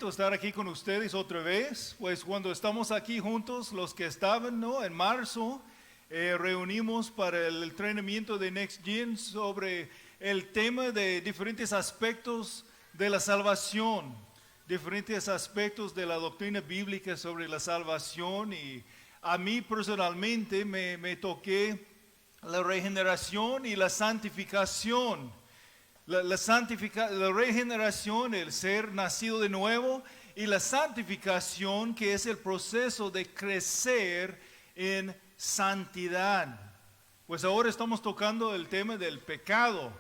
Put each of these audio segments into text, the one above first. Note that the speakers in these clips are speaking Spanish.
contento de estar aquí con ustedes otra vez. Pues cuando estamos aquí juntos, los que estaban, ¿no? En marzo, reunimos para el entrenamiento de Next Gen sobre el tema de diferentes aspectos de la salvación, diferentes aspectos de la doctrina bíblica sobre la salvación. Y a mí personalmente me toqué la regeneración y la santificación. La regeneración, el ser nacido de nuevo, y la santificación, que es el proceso de crecer en santidad. Pues ahora estamos tocando el tema del pecado.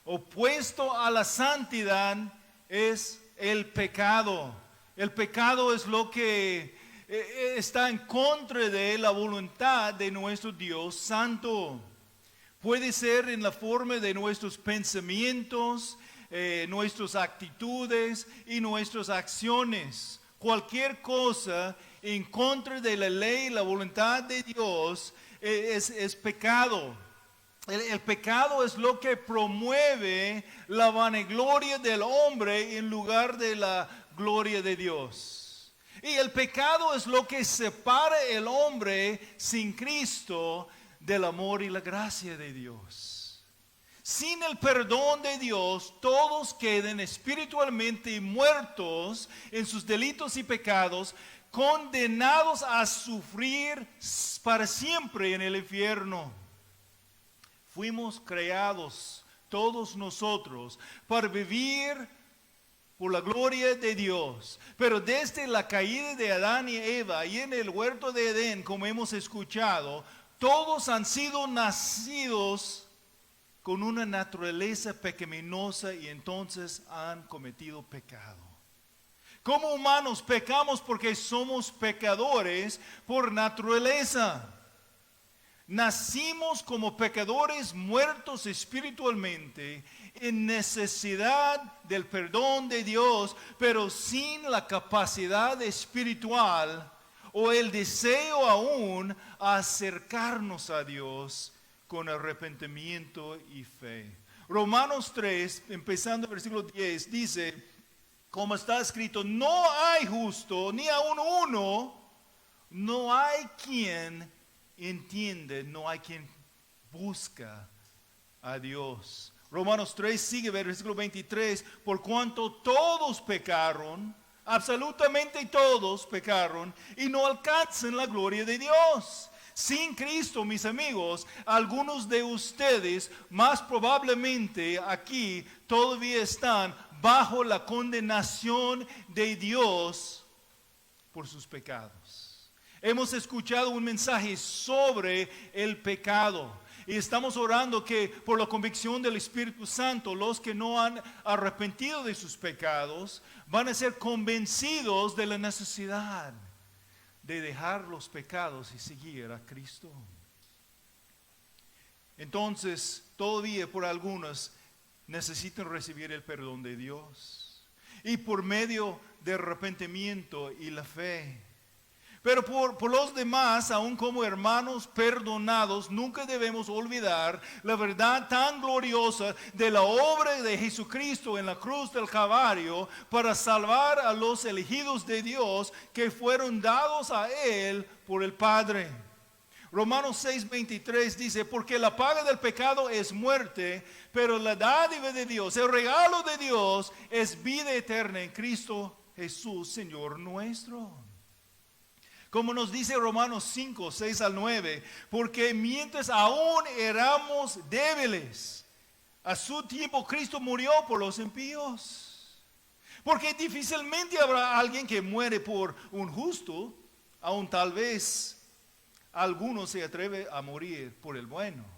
Opuesto a la santidad es el pecado. El pecado es lo que está en contra de la voluntad de nuestro Dios Santo. Puede ser en la forma de nuestros pensamientos, nuestras actitudes y nuestras acciones. Cualquier cosa en contra de la ley y la voluntad de Dios es pecado. El pecado es lo que promueve la vanagloria del hombre en lugar de la gloria de Dios. Y el pecado es lo que separa el hombre sin Cristo del amor y la gracia de Dios. Sin el perdón de Dios, todos quedan espiritualmente muertos en sus delitos y pecados, condenados a sufrir para siempre en el infierno. Fuimos creados, todos nosotros, para vivir por la gloria de Dios. Pero desde la caída de Adán y Eva y en el huerto de Edén, como hemos escuchado, todos han sido nacidos con una naturaleza pecaminosa y entonces han cometido pecado. Como humanos pecamos porque somos pecadores por naturaleza. Nacimos como pecadores muertos espiritualmente en necesidad del perdón de Dios, pero sin la capacidad espiritual o el deseo aún a acercarnos a Dios con arrepentimiento y fe. Romanos 3, empezando el versículo 10, dice, como está escrito, no hay justo, ni aun uno, no hay quien entiende, no hay quien busca a Dios. Romanos 3 sigue, versículo 23, por cuanto todos pecaron, absolutamente todos pecaron y no alcanzan la gloria de Dios. Sin Cristo, mis amigos, algunos de ustedes más probablemente aquí todavía están bajo la condenación de Dios por sus pecados. Hemos escuchado un mensaje sobre el pecado. Y estamos orando que por la convicción del Espíritu Santo, los que no han arrepentido de sus pecados, van a ser convencidos de la necesidad de dejar los pecados y seguir a Cristo. Entonces, todavía por algunos necesitan recibir el perdón de Dios. Y por medio del arrepentimiento y la fe. Pero por los demás, aun como hermanos perdonados, nunca debemos olvidar la verdad tan gloriosa de la obra de Jesucristo en la cruz del Calvario para salvar a los elegidos de Dios que fueron dados a Él por el Padre. Romanos 6:23 dice, porque la paga del pecado es muerte, pero la dádiva de Dios, el regalo de Dios es vida eterna en Cristo Jesús, Señor nuestro. Como nos dice Romanos 5, 6 al 9, porque mientras aún éramos débiles, a su tiempo Cristo murió por los impíos. Porque difícilmente habrá alguien que muere por un justo, aun tal vez alguno se atreve a morir por el bueno.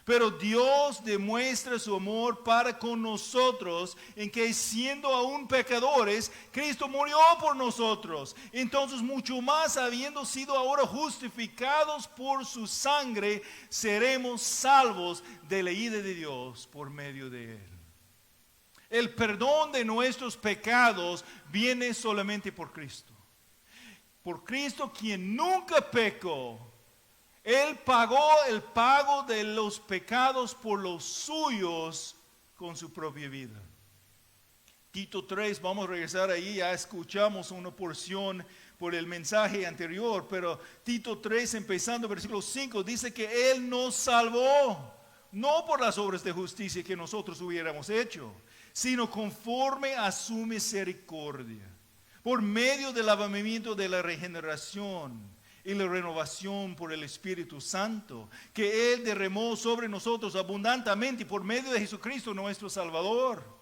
Pero Dios demuestra su amor para con nosotros en que siendo aún pecadores, Cristo murió por nosotros. Entonces mucho más, habiendo sido ahora justificados por su sangre, seremos salvos de la ira de Dios por medio de Él. El perdón de nuestros pecados viene solamente por Cristo. Por Cristo, quien nunca pecó. Él pagó el pago de los pecados por los suyos con su propia vida. Tito 3, vamos a regresar ahí, ya escuchamos una porción por el mensaje anterior, pero Tito 3, empezando versículo 5, dice que Él nos salvó, no por las obras de justicia que nosotros hubiéramos hecho, sino conforme a su misericordia, por medio del lavamiento de la regeneración y la renovación por el Espíritu Santo, que Él derramó sobre nosotros abundantemente por medio de Jesucristo nuestro Salvador,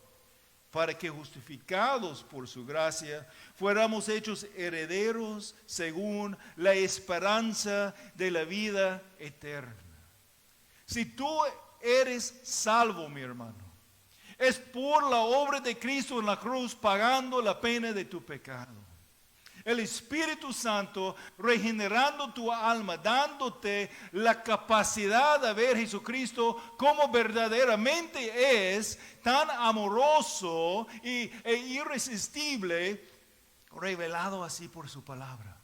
para que justificados por su gracia, fuéramos hechos herederos según la esperanza de la vida eterna. Si tú eres salvo, mi hermano, es por la obra de Cristo en la cruz pagando la pena de tu pecado. El Espíritu Santo regenerando tu alma, dándote la capacidad de ver a Jesucristo como verdaderamente es, tan amoroso e irresistible, revelado así por su palabra.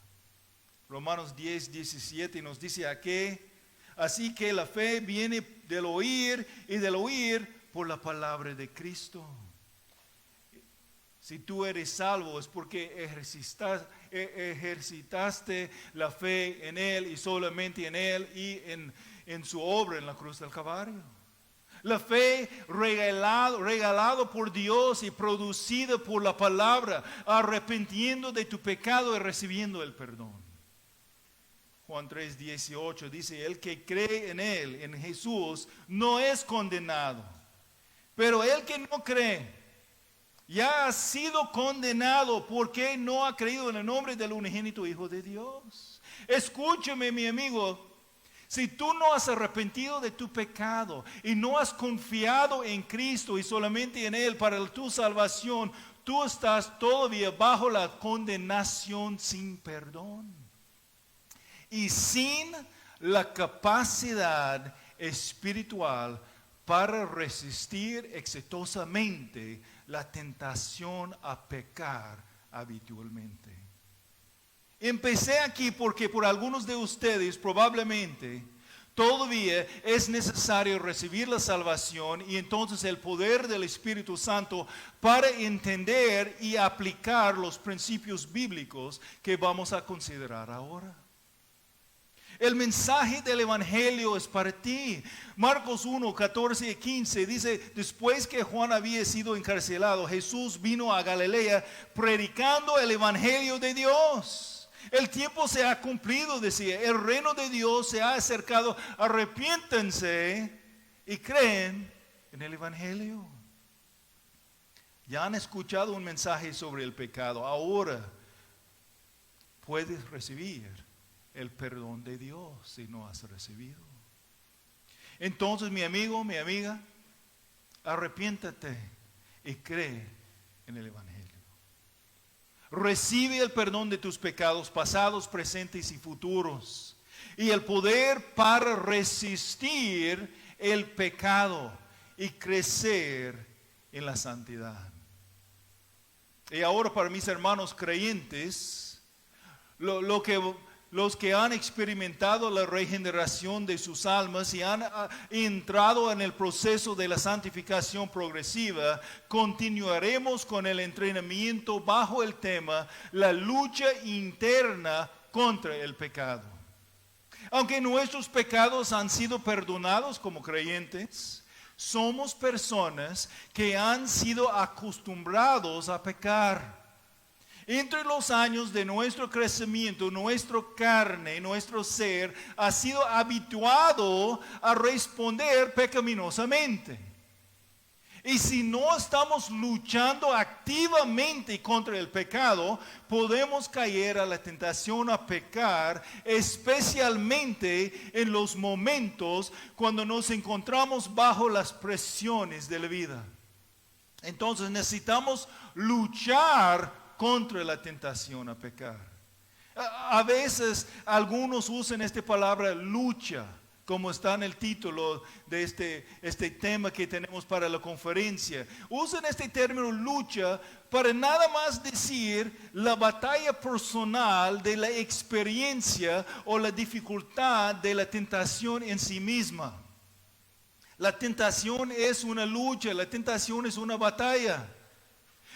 Romanos 10, 17 nos dice aquí, así que la fe viene del oír y del oír por la palabra de Cristo. Si tú eres salvo es porque ejercitaste la fe en Él y solamente en Él y en su obra en la cruz del Calvario. La fe regalado por Dios y producida por la palabra, arrepentiendo de tu pecado y recibiendo el perdón. Juan 3, 18 dice, el que cree en Él, en Jesús, no es condenado. Pero el que no cree, ya ha sido condenado porque no ha creído en el nombre del unigénito Hijo de Dios. Escúchame, mi amigo, si tú no has arrepentido de tu pecado y no has confiado en Cristo y solamente en Él para tu salvación, tú estás todavía bajo la condenación sin perdón y sin la capacidad espiritual para resistir exitosamente la tentación a pecar habitualmente. Empecé aquí porque por algunos de ustedes probablemente todavía es necesario recibir la salvación y entonces el poder del Espíritu Santo para entender y aplicar los principios bíblicos que vamos a considerar ahora. El mensaje del Evangelio es para ti. Marcos 1, 14 y 15 dice, después que Juan había sido encarcelado, Jesús vino a Galilea predicando el Evangelio de Dios. El tiempo se ha cumplido, decía, el reino de Dios se ha acercado, arrepiéntense y creen en el Evangelio. Ya han escuchado un mensaje sobre el pecado, ahora puedes recibir el perdón de Dios si no has recibido. Entonces, mi amigo, mi amiga, arrepiéntate y cree en el Evangelio. Recibe el perdón de tus pecados pasados, presentes y futuros, y el poder para resistir el pecado y crecer en la santidad. Y ahora para mis hermanos creyentes, los que han experimentado la regeneración de sus almas y han entrado en el proceso de la santificación progresiva, continuaremos con el entrenamiento bajo el tema la lucha interna contra el pecado. Aunque nuestros pecados han sido perdonados como creyentes, somos personas que han sido acostumbrados a pecar. Entre los años de nuestro crecimiento, nuestra carne, nuestro ser ha sido habituado a responder pecaminosamente. Y si no estamos luchando activamente contra el pecado, podemos caer a la tentación a pecar, especialmente en los momentos cuando nos encontramos bajo las presiones de la vida. Entonces necesitamos luchar contra la tentación a pecar. A veces algunos usan esta palabra lucha, como está en el título de este tema que tenemos para la conferencia. Usan este término lucha para nada más decir la batalla personal de la experiencia o la dificultad de la tentación en sí misma. La tentación es una lucha, la tentación es una batalla.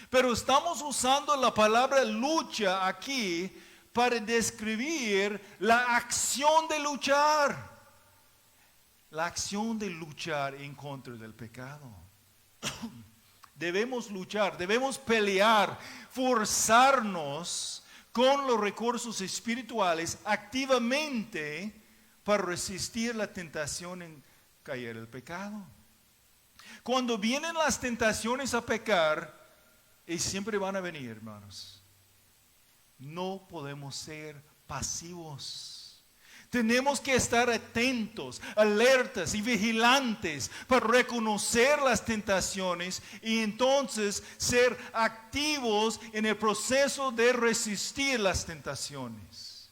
Pero estamos usando la palabra lucha aquí para describir la acción de luchar. La acción de luchar en contra del pecado. Debemos luchar, debemos pelear, forzarnos con los recursos espirituales activamente para resistir la tentación en caer el pecado. Cuando vienen las tentaciones a pecar, y siempre van a venir, hermanos, no podemos ser pasivos. Tenemos que estar atentos, alertas y vigilantes para reconocer las tentaciones y entonces ser activos en el proceso de resistir las tentaciones.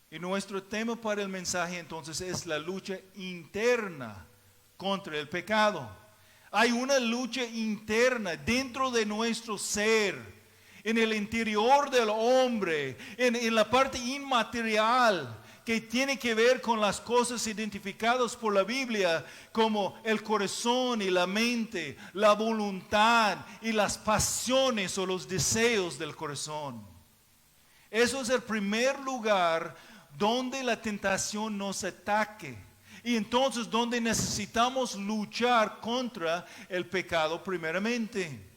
Y nuestro tema para el mensaje entonces es la lucha interna contra el pecado. Hay una lucha interna dentro de nuestro ser, en el interior del hombre, en la parte inmaterial que tiene que ver con las cosas identificadas por la Biblia como el corazón y la mente, la voluntad y las pasiones o los deseos del corazón. Eso es el primer lugar donde la tentación nos ataque. Y entonces donde necesitamos luchar contra el pecado primeramente.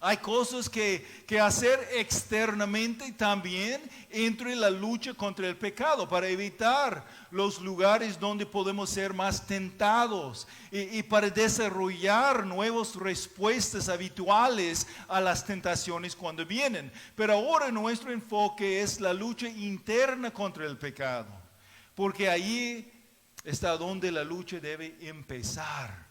Hay cosas que hacer externamente también entre la lucha contra el pecado para evitar los lugares donde podemos ser más tentados y para desarrollar nuevas respuestas habituales a las tentaciones cuando vienen. Pero ahora nuestro enfoque es la lucha interna contra el pecado, porque ahí está donde la lucha debe empezar.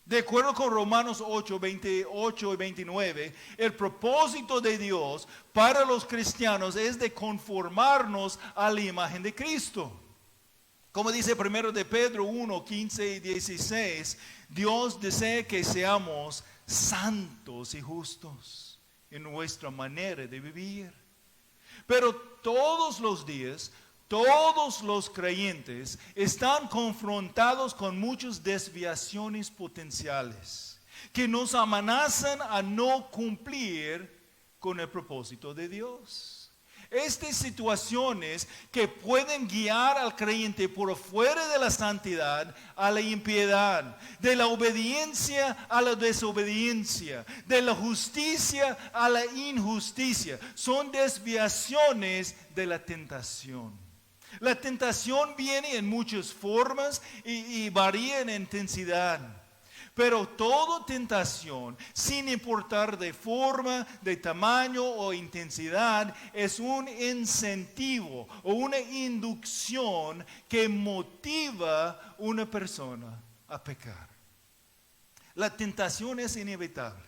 De acuerdo con Romanos 8, 28 y 29, el propósito de Dios para los cristianos es de conformarnos a la imagen de Cristo. Como dice 1 de Pedro 1, 15 y 16, Dios desea que seamos santos y justos en nuestra manera de vivir. Pero todos los días, todos los creyentes están confrontados con muchas desviaciones potenciales que nos amenazan a no cumplir con el propósito de Dios. Estas situaciones que pueden guiar al creyente por fuera de la santidad a la impiedad, de la obediencia a la desobediencia, de la justicia a la injusticia, son desviaciones de la tentación. La tentación viene en muchas formas y varía en intensidad. Pero toda tentación, sin importar de forma, de tamaño o intensidad, es un incentivo o una inducción que motiva a una persona a pecar. La tentación es inevitable.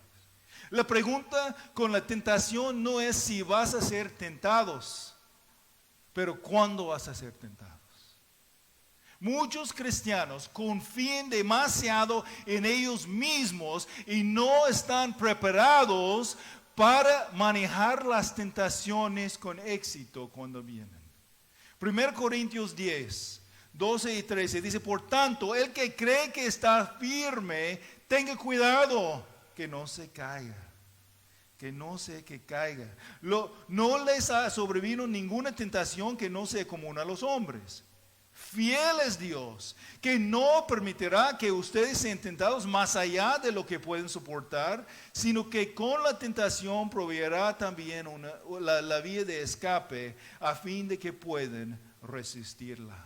La pregunta con la tentación no es si vas a ser tentados, pero ¿cuándo vas a ser tentados? Muchos cristianos confían demasiado en ellos mismos y no están preparados para manejar las tentaciones con éxito cuando vienen. 1 Corintios 10, 12 y 13 dice, por tanto, el que cree que está firme, tenga cuidado que no se caiga. Que no se caiga. No les ha sobrevino ninguna tentación que no sea común a los hombres. Fiel es Dios, que no permitirá que ustedes sean tentados más allá de lo que pueden soportar, sino que con la tentación proveerá también la vía de escape a fin de que puedan resistirla.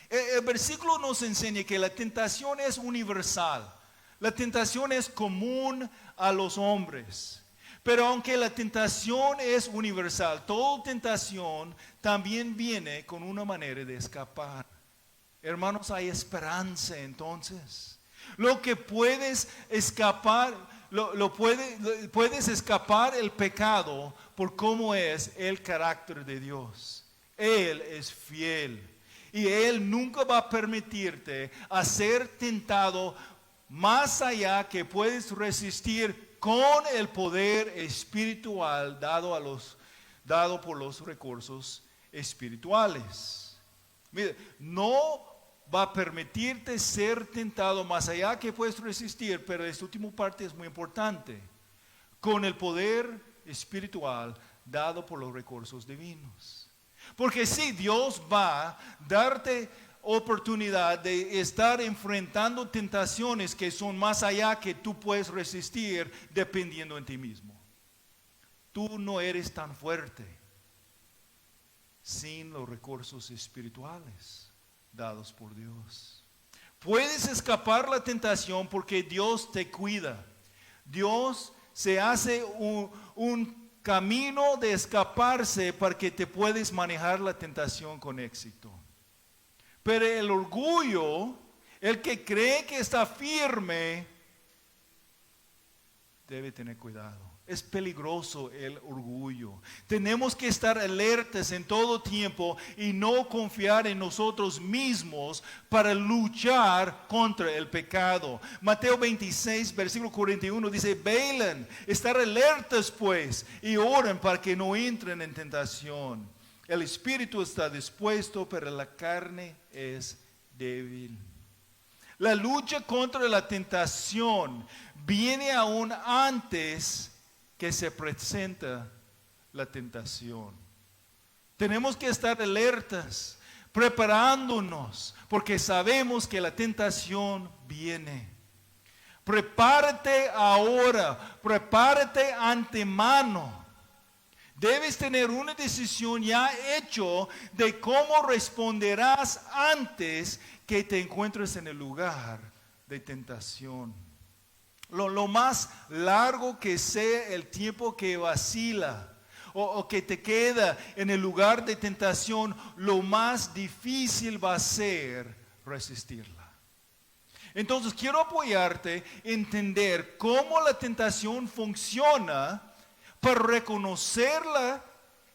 El versículo nos enseña que la tentación es universal. La tentación es común a los hombres. Pero aunque la tentación es universal, toda tentación también viene con una manera de escapar. Hermanos, hay esperanza entonces. Lo que puedes escapar, puedes escapar el pecado por cómo es el carácter de Dios. Él es fiel y Él nunca va a permitirte a ser tentado más allá que puedes resistir con el poder espiritual dado por los recursos espirituales. Mire, no va a permitirte ser tentado más allá que puedes resistir, pero esta última parte es muy importante, con el poder espiritual dado por los recursos divinos. Porque sí, Dios va a darte oportunidad de estar enfrentando tentaciones que son más allá que tú puedes resistir dependiendo en ti mismo. Tú no eres tan fuerte sin los recursos espirituales dados por Dios. Puedes escapar la tentación porque Dios te cuida. Dios se hace un camino de escaparse para que te puedes manejar la tentación con éxito. Pero el orgullo, el que cree que está firme, debe tener cuidado. Es peligroso el orgullo. Tenemos que estar alertas en todo tiempo y no confiar en nosotros mismos para luchar contra el pecado. Mateo 26, versículo 41 dice, velan, estar alertas pues y oren para que no entren en tentación. El espíritu está dispuesto, pero la carne es débil. La lucha contra la tentación viene aún antes que se presenta la tentación. Tenemos que estar alertas, preparándonos, porque sabemos que la tentación viene. Prepárate ahora, prepárate antemano. Debes tener una decisión ya hecha de cómo responderás antes que te encuentres en el lugar de tentación. Lo más largo que sea el tiempo que vacila o que te queda en el lugar de tentación, lo más difícil va a ser resistirla. Entonces quiero apoyarte a entender cómo la tentación funciona para reconocerla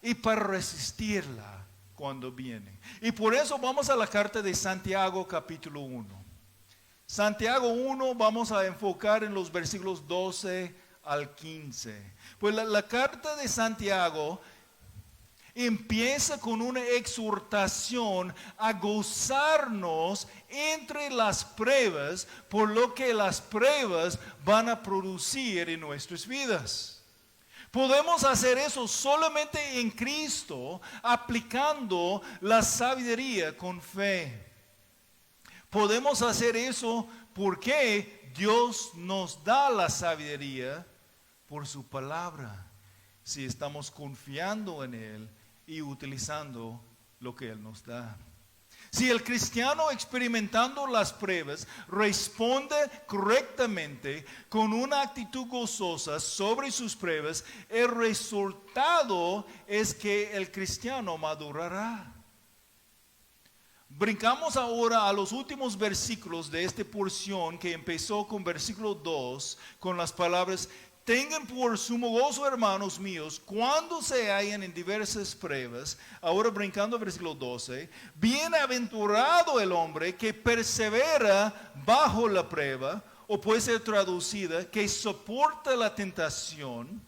y para resistirla cuando viene. Y por eso vamos a la carta de Santiago capítulo 1. Santiago 1 vamos a enfocar en los versículos 12 al 15. Pues la carta de Santiago empieza con una exhortación a gozarnos entre las pruebas, por lo que las pruebas van a producir en nuestras vidas. Podemos hacer eso solamente en Cristo, aplicando la sabiduría con fe. Podemos hacer eso porque Dios nos da la sabiduría por su palabra, si estamos confiando en Él y utilizando lo que Él nos da. Si el cristiano experimentando las pruebas responde correctamente con una actitud gozosa sobre sus pruebas, el resultado es que el cristiano madurará. Brincamos ahora a los últimos versículos de esta porción que empezó con versículo 2 con las palabras: tengan por sumo gozo, hermanos míos, cuando se hallen en diversas pruebas. Ahora brincando al versículo 12. Bienaventurado el hombre que persevera bajo la prueba, o puede ser traducida, que soporta la tentación,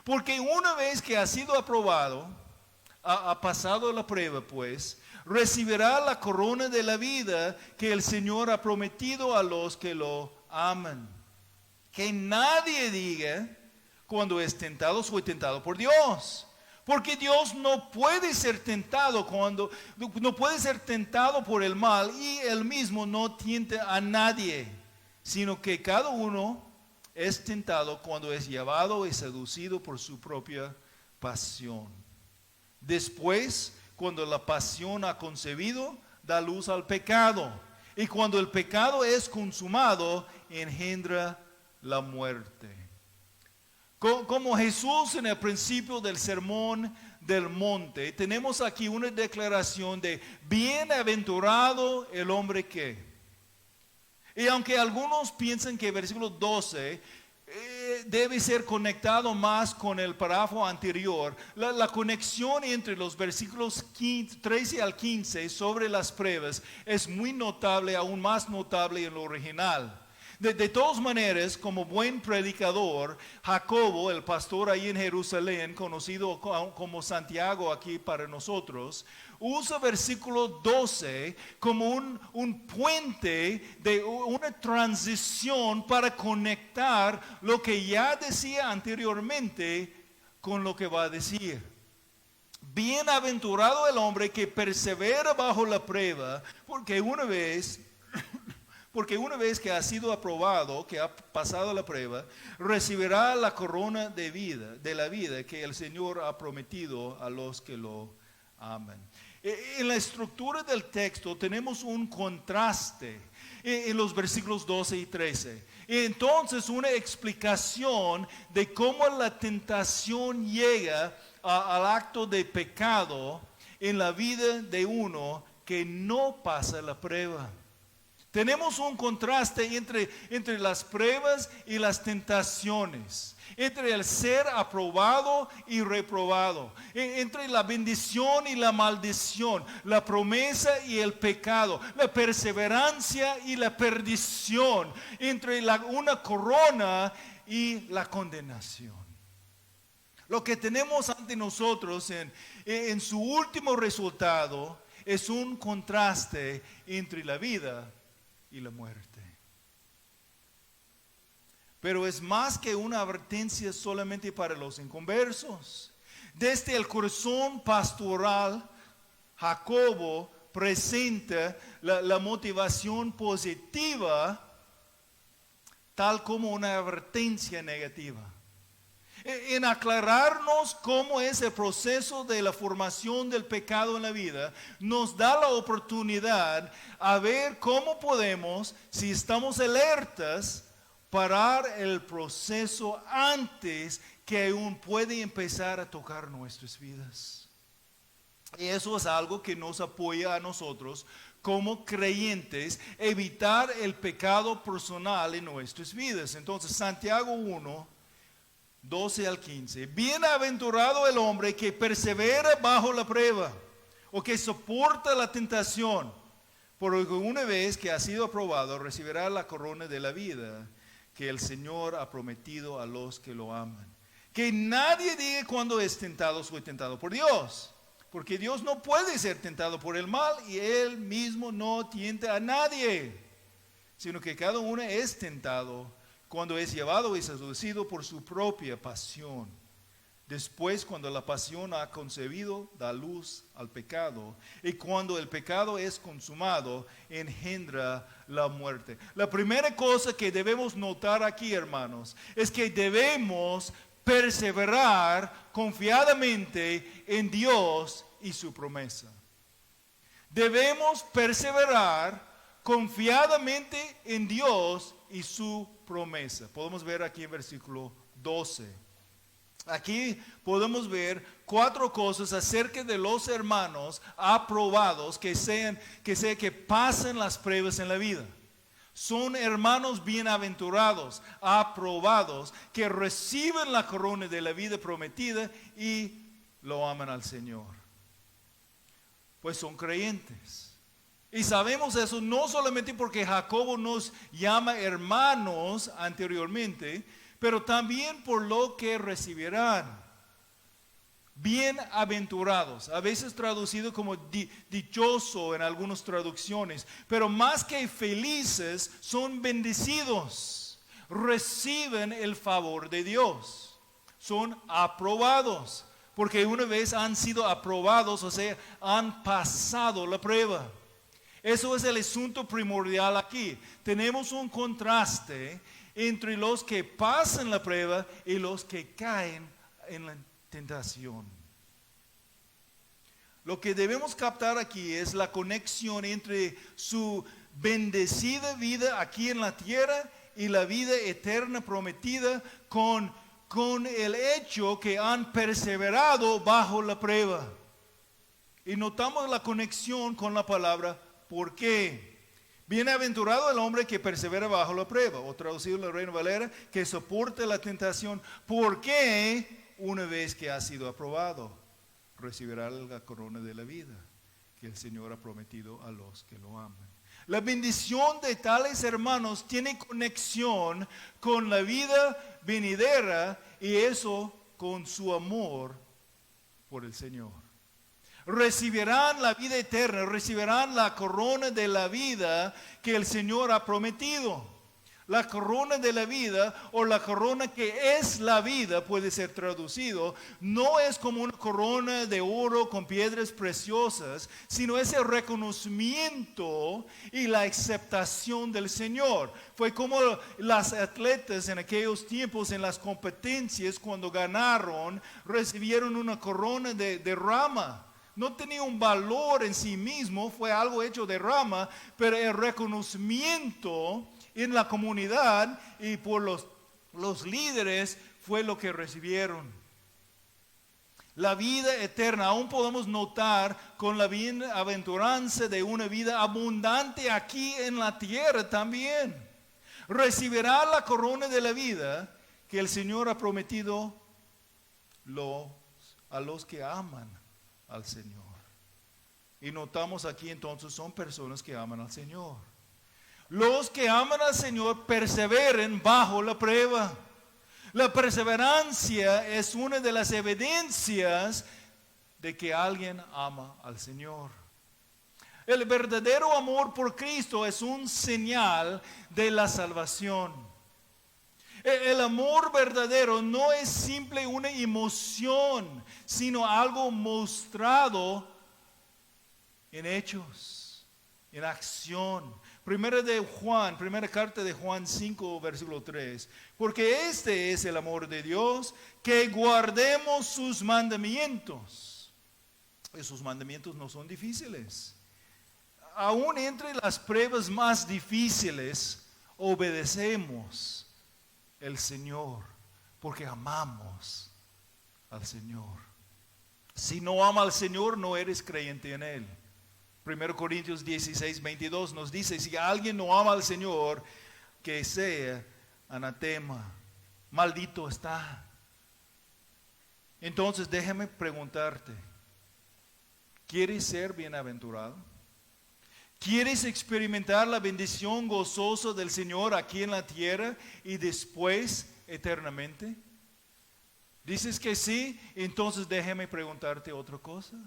porque una vez que ha sido aprobado, ha pasado la prueba, pues, recibirá la corona de la vida que el Señor ha prometido a los que lo aman. Que nadie diga cuando es tentado, soy tentado por Dios. Porque Dios no puede ser tentado no puede ser tentado por el mal, y Él mismo no tienta a nadie, sino que cada uno es tentado cuando es llevado y seducido por su propia pasión. Después, cuando la pasión ha concebido, da luz al pecado. Y cuando el pecado es consumado, engendra la muerte. Como Jesús en el principio del sermón del monte, tenemos aquí una declaración de bienaventurado el hombre que. Y aunque algunos piensan que el versículo 12 debe ser conectado más con el párrafo anterior, la conexión entre los versículos 13 al 15 sobre las pruebas es muy notable, aún más notable en lo original. De todas maneras, como buen predicador, Jacobo, el pastor ahí en Jerusalén, conocido como Santiago aquí para nosotros, usa versículo 12 como un puente de una transición para conectar lo que ya decía anteriormente con lo que va a decir. Bienaventurado el hombre que persevera bajo la prueba, porque una vez que ha sido aprobado, que ha pasado la prueba, recibirá la corona de la vida que el Señor ha prometido a los que lo aman. En la estructura del texto tenemos un contraste en los versículos 12 y 13. Entonces una explicación de cómo la tentación llega al acto de pecado en la vida de uno que no pasa la prueba. Tenemos un contraste entre las pruebas y las tentaciones, entre el ser aprobado y reprobado, entre la bendición y la maldición, la promesa y el pecado, la perseverancia y la perdición, entre una corona y la condenación. Lo que tenemos ante nosotros en su último resultado es un contraste entre la vida y la muerte. Pero es más que una advertencia solamente para los inconversos. Desde el corazón pastoral, Jacobo presenta la motivación positiva tal como una advertencia negativa. En aclararnos cómo es el proceso de la formación del pecado en la vida, nos da la oportunidad a ver cómo podemos, si estamos alertas, parar el proceso antes que aún puede empezar a tocar nuestras vidas. Y eso es algo que nos apoya a nosotros como creyentes, evitar el pecado personal en nuestras vidas. Entonces, Santiago 1, 12 al 15. Bienaventurado el hombre que persevera bajo la prueba o que soporta la tentación, porque una vez que ha sido aprobado recibirá la corona de la vida que el Señor ha prometido a los que lo aman. Que nadie diga cuando es tentado, soy tentado por Dios, porque Dios no puede ser tentado por el mal y Él mismo no tienta a nadie, sino que cada uno es tentado cuando es llevado y seducido por su propia pasión. Después, cuando la pasión ha concebido, da luz al pecado. Y cuando el pecado es consumado, engendra la muerte. La primera cosa que debemos notar aquí, hermanos, es que debemos perseverar confiadamente en Dios y su promesa. Debemos perseverar confiadamente en Dios y su promesa. Podemos ver aquí en versículo 12. Aquí podemos ver 4 cosas acerca de los hermanos aprobados que pasen las pruebas en la vida. Son hermanos bienaventurados, aprobados, que reciben la corona de la vida prometida y lo aman al Señor. Pues son creyentes. Y sabemos eso no solamente porque Jacobo nos llama hermanos anteriormente, pero también por lo que recibirán. Bienaventurados, a veces traducido como dichoso en algunas traducciones, pero más que felices, son bendecidos, reciben el favor de Dios, son aprobados, porque una vez han sido aprobados, o sea, han pasado la prueba. Eso es el asunto primordial aquí. Tenemos un contraste entre los que pasan la prueba y los que caen en la tentación. Lo que debemos captar aquí es la conexión entre su bendecida vida aquí en la tierra y la vida eterna prometida con el hecho que han perseverado bajo la prueba. Y notamos la conexión con la palabra ¿por qué? Bienaventurado el hombre que persevera bajo la prueba, o traducido en la Reina Valera, que soporte la tentación, porque una vez que ha sido aprobado, recibirá la corona de la vida que el Señor ha prometido a los que lo aman. La bendición de tales hermanos tiene conexión con la vida venidera y eso con su amor por el Señor. Recibirán la vida eterna, recibirán la corona de la vida que el Señor ha prometido. La corona de la vida o la corona que es la vida puede ser traducido. No es como una corona de oro con piedras preciosas, sino es el reconocimiento y la aceptación del Señor. Fue como las atletas en aquellos tiempos en las competencias cuando ganaron, recibieron una corona de rama. No tenía un valor en sí mismo, fue algo hecho de rama, pero el reconocimiento en la comunidad y por los líderes fue lo que recibieron. La vida eterna, aún podemos notar con la bienaventuranza de una vida abundante aquí en la tierra también. Recibirá la corona de la vida que el Señor ha prometido a los que aman al Señor. Y notamos aquí entonces son personas que aman al Señor. Los que aman al Señor perseveren bajo la prueba. La perseverancia es una de las evidencias de que alguien ama al Señor. El verdadero amor por Cristo es un señal de la salvación. El amor verdadero no es simple una emoción, sino algo mostrado en hechos, en acción. Primera carta de Juan 5, versículo 3. Porque este es el amor de Dios, que guardemos sus mandamientos. Esos mandamientos no son difíciles. Aún entre las pruebas más difíciles, obedecemos al Señor, porque amamos al Señor. Si no ama al Señor, no eres creyente en Él. 1 Corintios 16, 22 nos dice, si alguien no ama al Señor, que sea anatema, maldito está. Entonces déjame preguntarte, ¿quieres ser bienaventurado? ¿Quieres experimentar la bendición gozosa del Señor aquí en la tierra y después eternamente? ¿Dices que sí? Entonces déjame preguntarte otra cosa.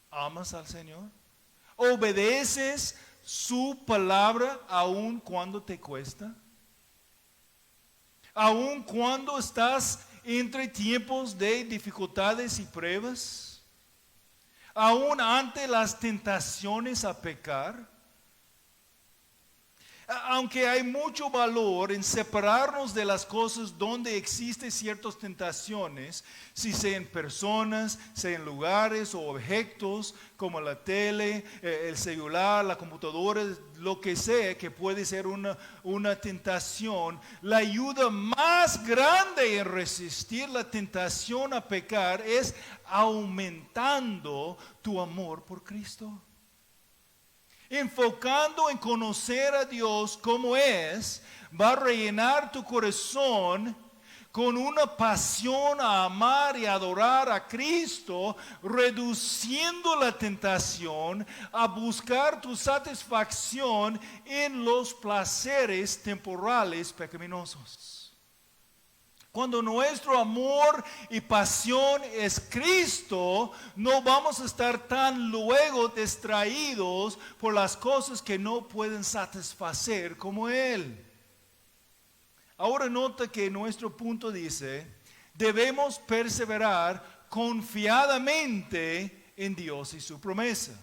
¿Amas al Señor? ¿Obedeces su palabra aun cuando te cuesta? ¿Aun cuando estás entre tiempos de dificultades y pruebas? ¿Aun ante las tentaciones a pecar? Aunque hay mucho valor en separarnos de las cosas donde existen ciertas tentaciones, si sean personas, sean lugares o objetos como la tele, el celular, la computadora, lo que sea que puede ser una tentación, la ayuda más grande en resistir la tentación a pecar es aumentando tu amor por Cristo. Enfocando en conocer a Dios como es, va a rellenar tu corazón con una pasión a amar y adorar a Cristo, reduciendo la tentación a buscar tu satisfacción en los placeres temporales pecaminosos. Cuando nuestro amor y pasión es Cristo, no vamos a estar tan luego distraídos por las cosas que no pueden satisfacer como Él. Ahora nota que nuestro punto dice, debemos perseverar confiadamente en Dios y su promesa.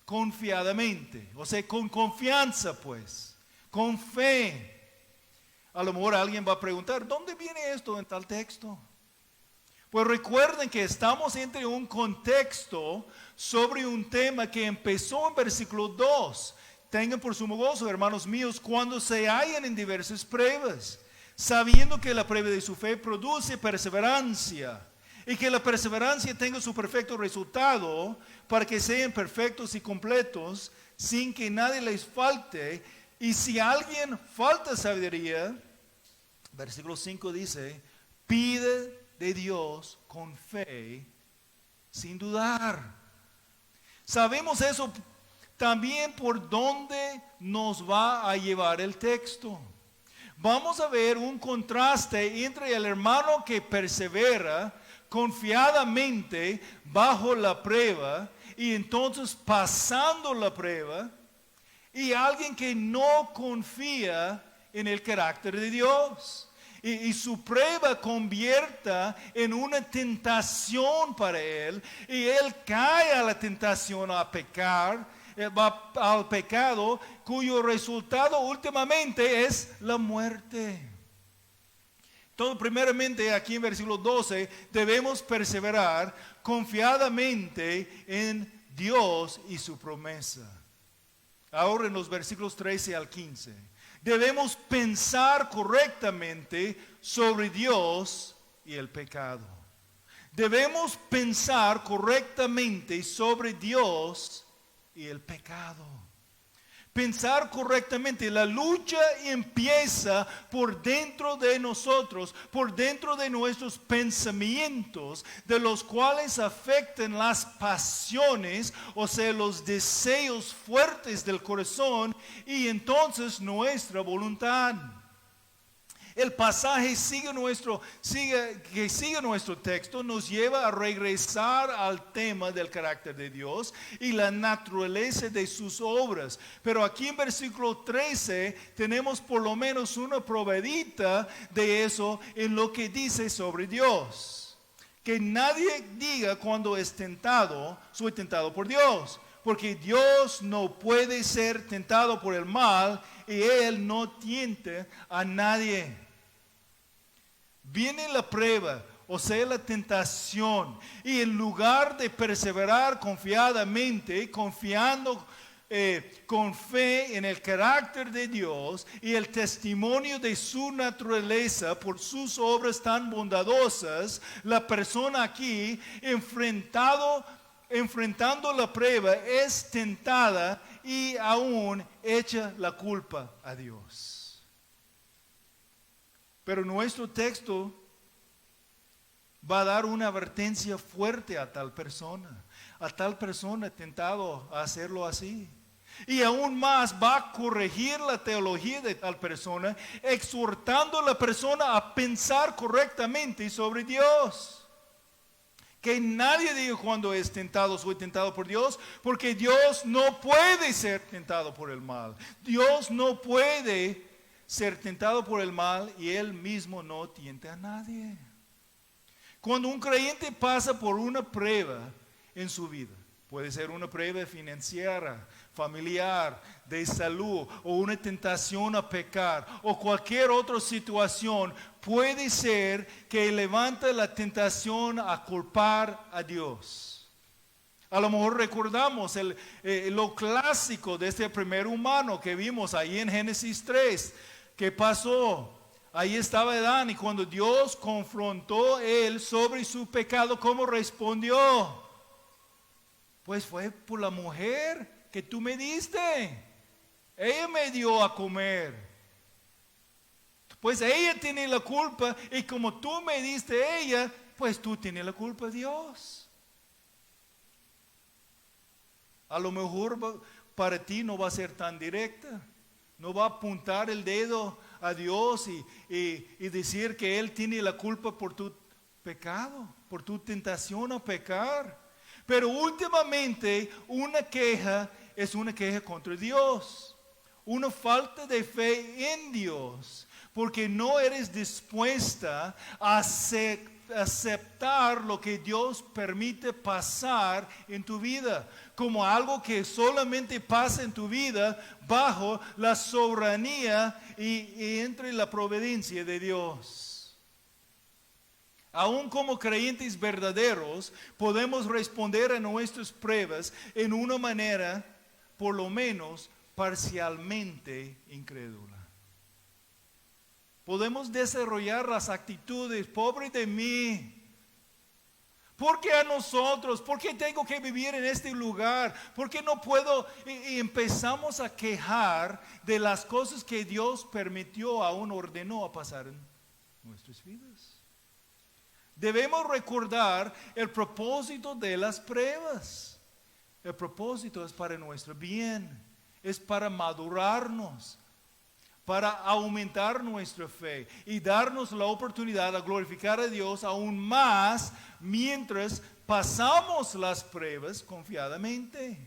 Confiadamente, o sea, con confianza pues, con fe. A lo mejor alguien va a preguntar, ¿dónde viene esto en tal texto? Pues recuerden que estamos entre un contexto sobre un tema que empezó en versículo 2. Tengan por sumo gozo, hermanos míos, cuando se hallan en diversas pruebas, sabiendo que la prueba de su fe produce perseverancia, y que la perseverancia tenga su perfecto resultado, para que sean perfectos y completos, sin que nadie les falte. Y si a alguien falta sabiduría, versículo 5 dice, pide de Dios con fe, sin dudar. Sabemos eso también por dónde nos va a llevar el texto. Vamos a ver un contraste entre el hermano que persevera confiadamente bajo la prueba y entonces pasando la prueba, y alguien que no confía en el carácter de Dios. Y su prueba convierta en una tentación para él, y él cae a la tentación a pecar, va al pecado, cuyo resultado últimamente es la muerte. Entonces, primeramente, aquí en versículo 12, debemos perseverar confiadamente en Dios y su promesa. Ahora en los versículos 13 al 15. Debemos pensar correctamente sobre Dios y el pecado. Debemos pensar correctamente sobre Dios y el pecado. Pensar correctamente, la lucha empieza por dentro de nosotros, por dentro de nuestros pensamientos, de los cuales afectan las pasiones, o sea, los deseos fuertes del corazón, y entonces nuestra voluntad. El pasaje que sigue nuestro texto nos lleva a regresar al tema del carácter de Dios y la naturaleza de sus obras. Pero aquí en versículo 13 tenemos por lo menos una probadita de eso en lo que dice sobre Dios. Que nadie diga cuando es tentado, soy tentado por Dios. Porque Dios no puede ser tentado por el mal y Él no tienta a nadie. Viene la prueba, o sea, la tentación, y en lugar de perseverar confiadamente, confiando con fe en el carácter de Dios y el testimonio de su naturaleza por sus obras tan bondadosas, la persona aquí enfrentando la prueba es tentada y aún echa la culpa a Dios. Pero nuestro texto va a dar una advertencia fuerte a tal persona tentado a hacerlo así. Y aún más va a corregir la teología de tal persona, exhortando a la persona a pensar correctamente sobre Dios. Que nadie diga cuando es tentado, soy tentado por Dios, porque Dios no puede ser tentado por el mal. Dios no puede ser tentado por el mal y Él mismo no tienta a nadie. Cuando un creyente pasa por una prueba en su vida, puede ser una prueba financiera, familiar, de salud, o una tentación a pecar, o cualquier otra situación, puede ser que levanta la tentación a culpar a Dios. A lo mejor recordamos lo clásico de este primer humano que vimos ahí en Génesis 3. ¿Qué pasó? Ahí estaba Adán, y cuando Dios confrontó él sobre su pecado, ¿cómo respondió? Pues fue por la mujer que tú me diste. Ella me dio a comer. Pues ella tiene la culpa, y como tú me diste ella, pues tú tienes la culpa, Dios. A lo mejor para ti no va a ser tan directa. No va a apuntar el dedo a Dios y decir que Él tiene la culpa por tu pecado, por tu tentación a pecar. Pero últimamente una queja es una queja contra Dios. Una falta de fe en Dios. Porque no eres dispuesta a aceptar lo que Dios permite pasar en tu vida, como algo que solamente pasa en tu vida bajo la soberanía y entre la providencia de Dios. Aún como creyentes verdaderos, podemos responder a nuestras pruebas en una manera, por lo menos, parcialmente incrédula. Podemos desarrollar las actitudes, pobre de mí. ¿Por qué a nosotros? ¿Por qué tengo que vivir en este lugar? ¿Por qué no puedo? Y empezamos a quejar de las cosas que Dios permitió, aún ordenó a pasar en nuestras vidas. Debemos recordar el propósito de las pruebas. El propósito es para nuestro bien, es para madurarnos, para aumentar nuestra fe y darnos la oportunidad de glorificar a Dios aún más mientras pasamos las pruebas confiadamente,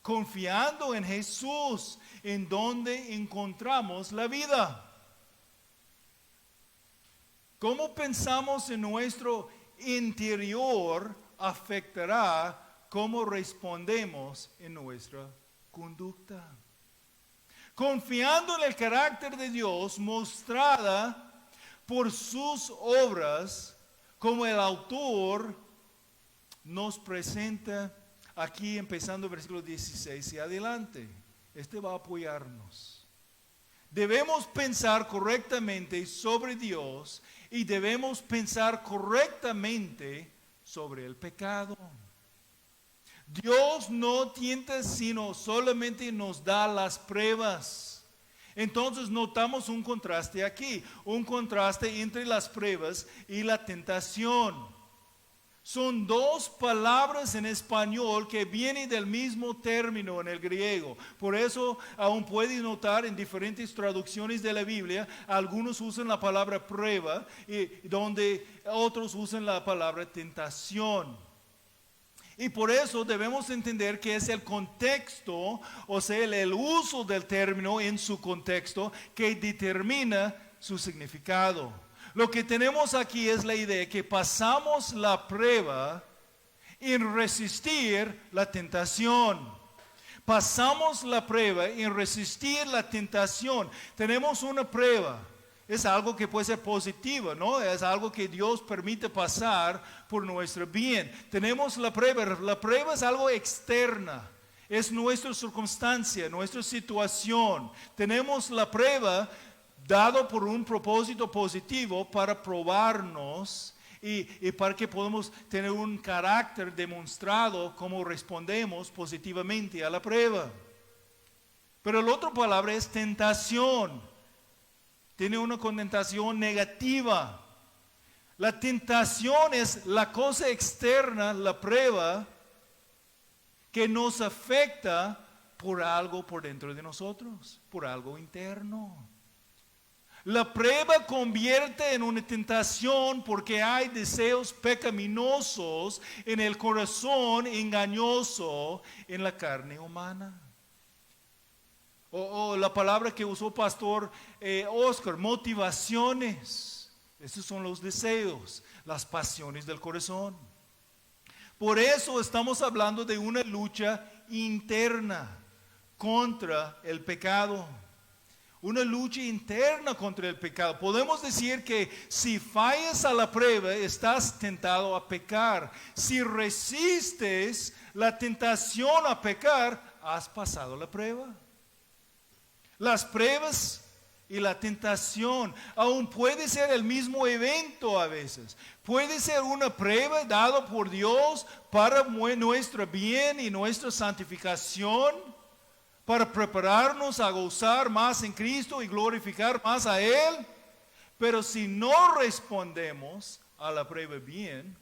confiando en Jesús, en donde encontramos la vida. ¿Cómo pensamos en nuestro interior afectará cómo respondemos en nuestra conducta? Confiando en el carácter de Dios mostrada por sus obras, como el autor nos presenta aquí empezando el versículo 16 y adelante. Este va a apoyarnos. Debemos pensar correctamente sobre Dios y debemos pensar correctamente sobre el pecado. Dios no tienta, sino solamente nos da las pruebas. Entonces notamos un contraste aquí, un contraste entre las pruebas y la tentación. Son dos palabras en español que vienen del mismo término en el griego. Por eso aún puedes notar en diferentes traducciones de la Biblia, algunos usan la palabra prueba y donde otros usan la palabra tentación. Y por eso debemos entender que es el contexto, o sea, el uso del término en su contexto que determina su significado. Lo que tenemos aquí es la idea que pasamos la prueba en resistir la tentación. Pasamos la prueba en resistir la tentación. Tenemos una prueba. Es algo que puede ser positivo, ¿no? Es algo que Dios permite pasar por nuestro bien. Tenemos la prueba es algo externa. Es nuestra circunstancia, nuestra situación. Tenemos la prueba dado por un propósito positivo para probarnos y para que podamos tener un carácter demostrado como respondemos positivamente a la prueba. Pero la otra palabra es tentación. Tiene una connotación negativa. La tentación es la cosa externa, la prueba, que nos afecta por algo por dentro de nosotros, por algo interno. La prueba convierte en una tentación porque hay deseos pecaminosos en el corazón engañoso en la carne humana. O la palabra que usó Pastor Oscar, motivaciones. Esos son los deseos, las pasiones del corazón. Por eso estamos hablando de una lucha interna contra el pecado. Una lucha interna contra el pecado. Podemos decir que si fallas a la prueba, estás tentado a pecar. Si resistes la tentación a pecar, has pasado la prueba. Las pruebas y la tentación aún puede ser el mismo evento a veces. Puede ser una prueba dada por Dios para nuestro bien y nuestra santificación, para prepararnos a gozar más en Cristo y glorificar más a Él. Pero si no respondemos a la prueba bien,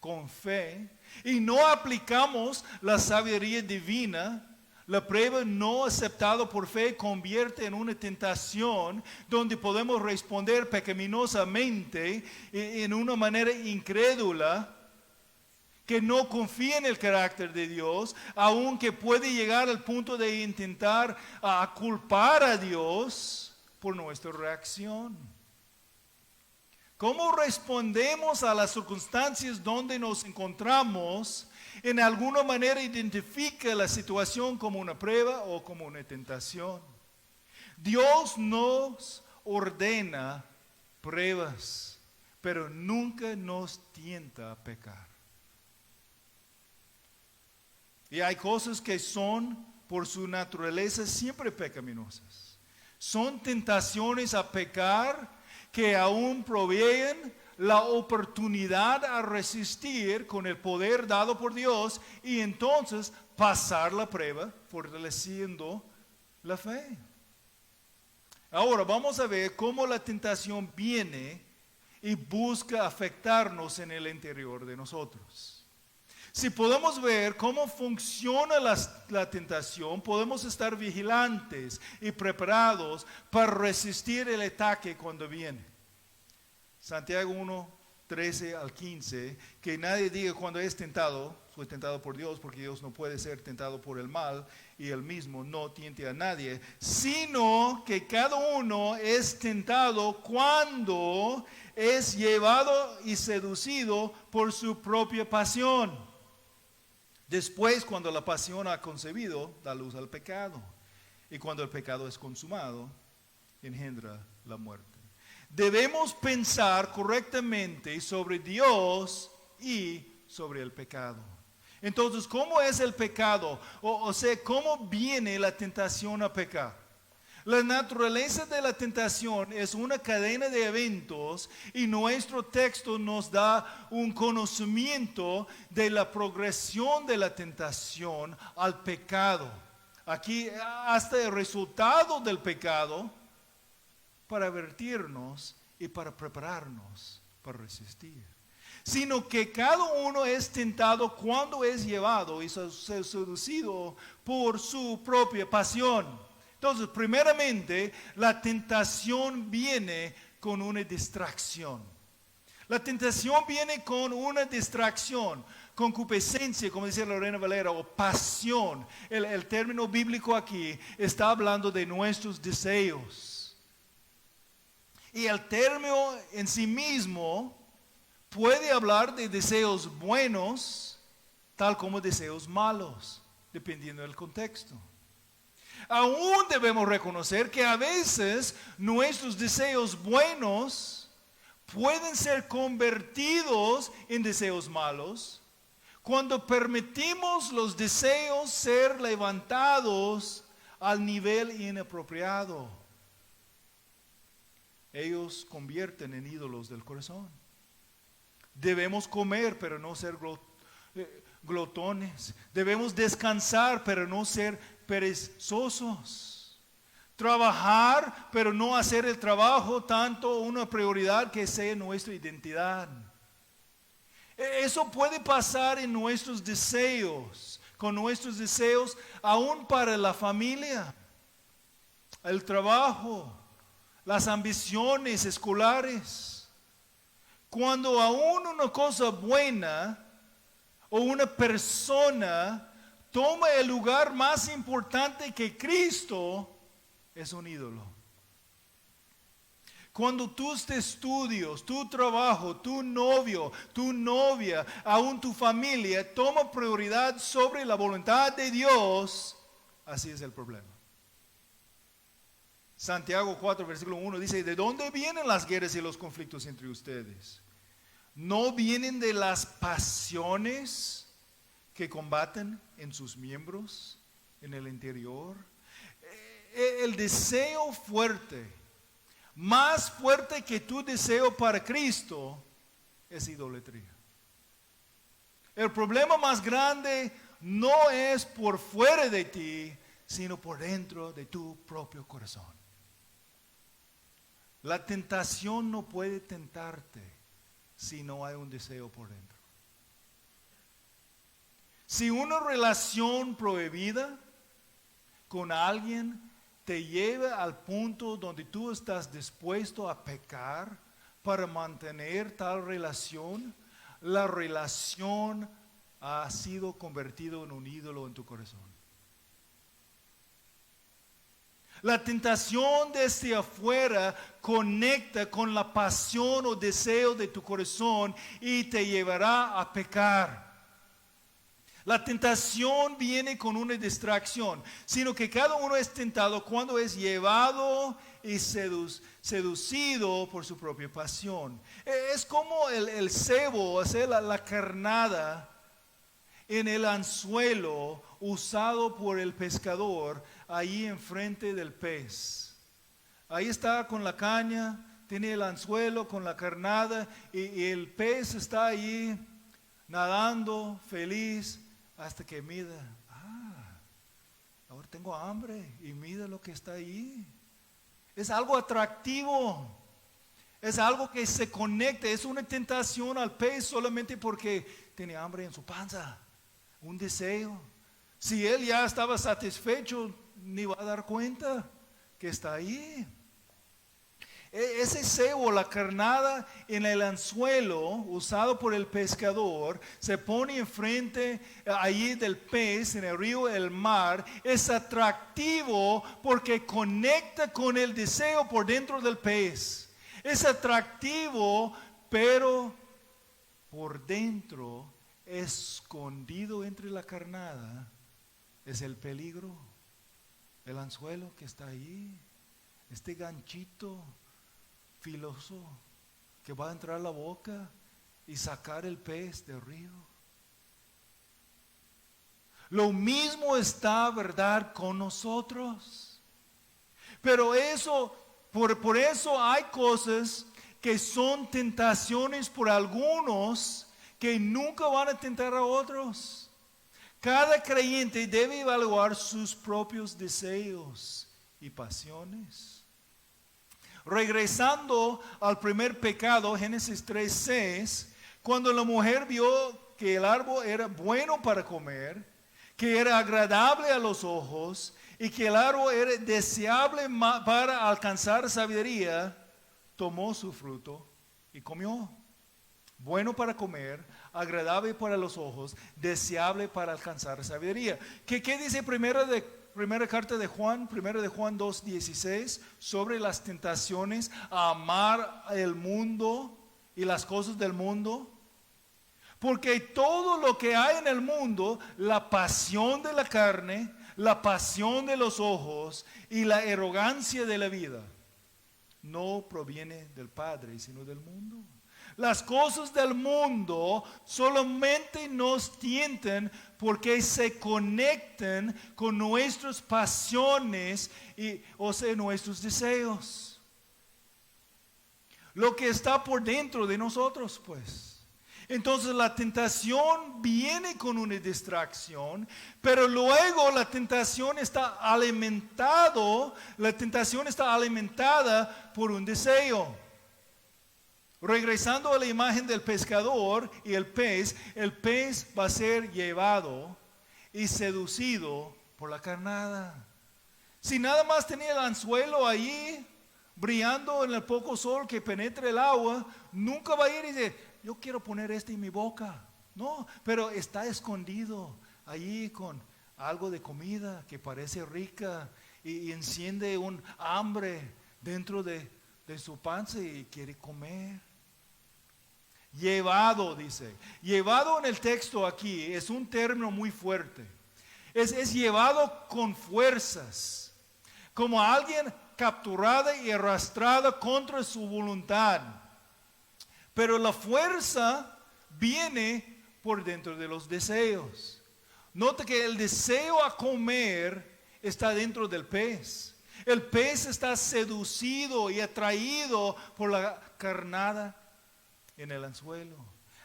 con fe, y no aplicamos la sabiduría divina, la prueba no aceptada por fe convierte en una tentación donde podemos responder pecaminosamente en una manera incrédula, que no confía en el carácter de Dios, aunque puede llegar al punto de intentar culpar a Dios por nuestra reacción. ¿Cómo respondemos a las circunstancias donde nos encontramos? En alguna manera identifica la situación como una prueba o como una tentación. Dios nos ordena pruebas, pero nunca nos tienta a pecar. Y hay cosas que son por su naturaleza siempre pecaminosas. Son tentaciones a pecar que aún proveen la oportunidad a resistir con el poder dado por Dios y entonces pasar la prueba fortaleciendo la fe. Ahora vamos a ver cómo la tentación viene y busca afectarnos en el interior de nosotros. Si podemos ver cómo funciona la tentación, podemos estar vigilantes y preparados para resistir el ataque cuando viene. Santiago 1, 13 al 15, que nadie diga cuando es tentado, soy tentado por Dios, porque Dios no puede ser tentado por el mal, y él mismo no tiente a nadie, sino que cada uno es tentado cuando es llevado y seducido por su propia pasión. Después, cuando la pasión ha concebido, da luz al pecado. Y cuando el pecado es consumado, engendra la muerte. Debemos pensar correctamente sobre Dios y sobre el pecado. Entonces, ¿cómo es el pecado? O sea, ¿cómo viene la tentación a pecar? La naturaleza de la tentación es una cadena de eventos y nuestro texto nos da un conocimiento de la progresión de la tentación al pecado. Aquí hasta el resultado del pecado para advertirnos y para prepararnos para resistir. Sino que cada uno es tentado cuando es llevado y seducido por su propia pasión. Entonces, primeramente, la tentación viene con una distracción. La tentación viene con una distracción, concupiscencia, como dice Lorena Valera, o pasión. El término bíblico aquí está hablando de nuestros deseos. Y el término en sí mismo puede hablar de deseos buenos, tal como deseos malos, dependiendo del contexto. Aún debemos reconocer que a veces nuestros deseos buenos pueden ser convertidos en deseos malos cuando permitimos los deseos ser levantados al nivel inapropiado. Ellos convierten en ídolos del corazón. Debemos comer, pero no ser glotones. Debemos descansar, pero no ser perezosos. Trabajar, pero no hacer el trabajo tanto una prioridad que sea nuestra identidad. Eso puede pasar en nuestros deseos, con nuestros deseos aún para la familia, el trabajo, las ambiciones escolares. Cuando aún una cosa buena o una persona toma el lugar más importante que Cristo, es un ídolo. Cuando tus estudios, tu trabajo, tu novio, tu novia, aún tu familia toma prioridad sobre la voluntad de Dios, así es el problema. Santiago 4, versículo 1 dice, ¿de dónde vienen las guerras y los conflictos entre ustedes? ¿No vienen de las pasiones que combaten en sus miembros, en el interior? El deseo fuerte, más fuerte que tu deseo para Cristo, es idolatría. El problema más grande no es por fuera de ti, sino por dentro de tu propio corazón. La tentación no puede tentarte si no hay un deseo por dentro. Si una relación prohibida con alguien te lleva al punto donde tú estás dispuesto a pecar para mantener tal relación, la relación ha sido convertida en un ídolo en tu corazón. La tentación desde afuera conecta con la pasión o deseo de tu corazón y te llevará a pecar. La tentación viene con una distracción, sino que cada uno es tentado cuando es llevado y seducido por su propia pasión. Es como el cebo, o sea, la carnada en el anzuelo usado por el pescador ahí enfrente del pez. Ahí está con la caña, tiene el anzuelo con la carnada y el pez está ahí nadando feliz. Hasta que mida, ahora tengo hambre y mida lo que está ahí. Es algo atractivo, es algo que se conecta, es una tentación al pez solamente porque tiene hambre en su panza. un deseo. Si él ya estaba satisfecho, ni va a dar cuenta que está ahí. Ese cebo, la carnada en el anzuelo usado por el pescador, se pone enfrente allí del pez en el río, el mar. Es atractivo porque conecta con el deseo por dentro del pez. Es atractivo, pero por dentro, escondido entre la carnada, es el peligro, el anzuelo que está ahí, este ganchito filoso que va a entrar a la boca y sacar el pez del río. Lo mismo está, ¿verdad?, con nosotros. Pero eso, por eso hay cosas que son tentaciones por algunos que nunca van a tentar a otros. Cada creyente debe evaluar sus propios deseos y pasiones. Regresando al primer pecado, Génesis 3:6, cuando la mujer vio que el árbol era bueno para comer, que era agradable a los ojos y que el árbol era deseable para alcanzar sabiduría, tomó su fruto y comió. Bueno para comer, agradable para los ojos, deseable para alcanzar sabiduría. ¿Qué dice primera carta de Juan, 1 de Juan 2:16, sobre las tentaciones a amar el mundo y las cosas del mundo? Porque todo lo que hay en el mundo, la pasión de la carne, la pasión de los ojos y la arrogancia de la vida, no proviene del Padre, sino del mundo. Las cosas del mundo solamente nos tientan porque se conectan con nuestras pasiones o sea, nuestros deseos. Lo que está por dentro de nosotros, pues. Entonces la tentación viene con una distracción, pero luego la tentación está alimentada por un deseo. Regresando a la imagen del pescador y el pez va a ser llevado y seducido por la carnada. Si nada más tenía el anzuelo ahí, brillando en el poco sol que penetra el agua, nunca va a ir y decir, yo quiero poner este en mi boca. No, pero está escondido allí con algo de comida que parece rica y enciende un hambre dentro de su panza y quiere comer. Llevado, dice. Llevado en el texto aquí es un término muy fuerte. Es llevado con fuerzas, como alguien capturada y arrastrada contra su voluntad. Pero la fuerza viene por dentro de los deseos. Nota que el deseo a comer está dentro del pez. El pez está seducido y atraído por la carnada en el anzuelo,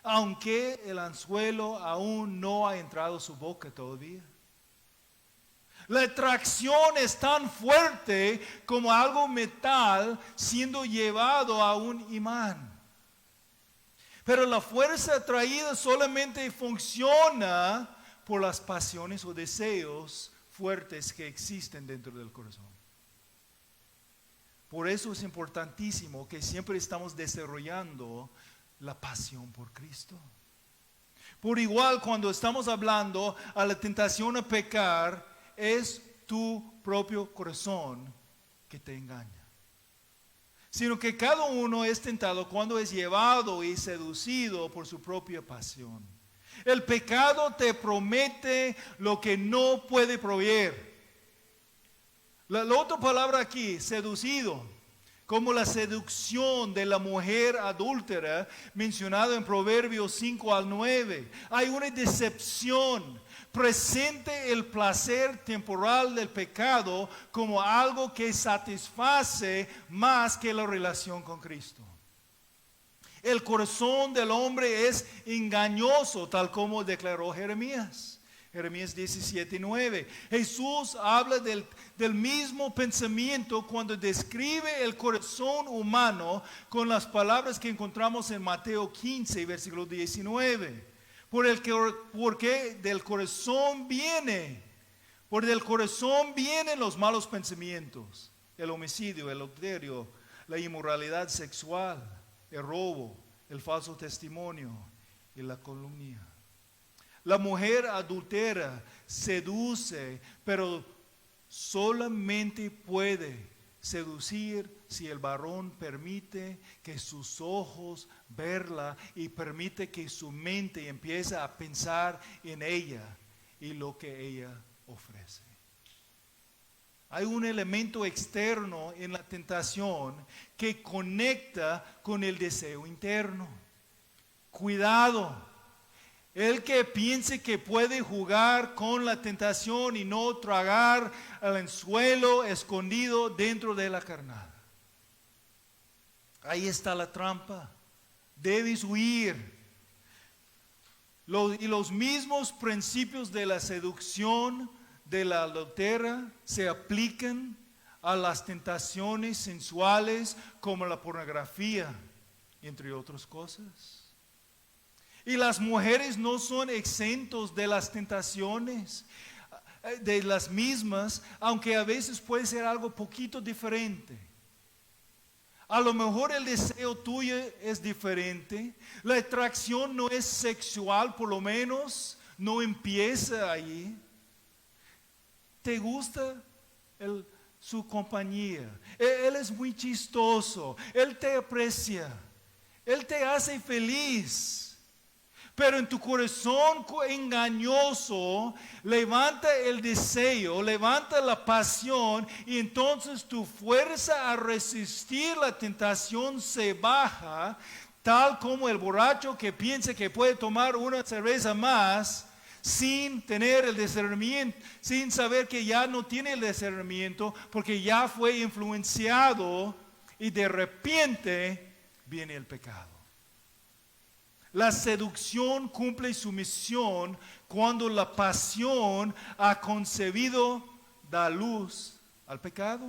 aunque el anzuelo aún no ha entrado a su boca todavía. La atracción es tan fuerte como algo metal siendo llevado a un imán. Pero la fuerza atraída solamente funciona por las pasiones o deseos fuertes que existen dentro del corazón. Por eso es importantísimo que siempre estamos desarrollando la pasión por Cristo. Por igual, cuando estamos hablando a la tentación a pecar, es tu propio corazón que te engaña. Sino que cada uno es tentado cuando es llevado y seducido por su propia pasión. El pecado te promete lo que no puede proveer. La otra palabra aquí, seducido, como la seducción de la mujer adúltera mencionado en Proverbios 5-9. Hay una decepción. Presente el placer temporal del pecado como algo que satisface más que la relación con Cristo. El corazón del hombre es engañoso, tal como declaró Jeremías. Jeremías 17:9. Jesús habla del mismo pensamiento cuando describe el corazón humano con las palabras que encontramos en Mateo 15, versículo 19. Porque del corazón por del corazón vienen los malos pensamientos, el homicidio, el adulterio, la inmoralidad sexual, el robo, el falso testimonio y la calumnia. La mujer adultera seduce, pero solamente puede seducir si el varón permite que sus ojos verla y permite que su mente empiece a pensar en ella y lo que ella ofrece. Hay un elemento externo en la tentación que conecta con el deseo interno. Cuidado. El que piense que puede jugar con la tentación y no tragar el anzuelo escondido dentro de la carnada. Ahí está la trampa. Debes huir. Y los mismos principios de la seducción de la adultera se aplican a las tentaciones sensuales como la pornografía, entre otras cosas. Y las mujeres no son exentos de las tentaciones, de las mismas, aunque a veces puede ser algo poquito diferente. A lo mejor el deseo tuyo es diferente, la atracción no es sexual, por lo menos no empieza ahí. ¿Te gusta su compañía? Él es muy chistoso, él te aprecia, él te hace feliz. Pero en tu corazón engañoso levanta el deseo, levanta la pasión y entonces tu fuerza a resistir la tentación se baja, tal como el borracho que piensa que puede tomar una cerveza más sin tener el discernimiento, sin saber que ya no tiene el discernimiento porque ya fue influenciado y de repente viene el pecado. La seducción cumple su misión cuando la pasión ha concebido, da luz al pecado.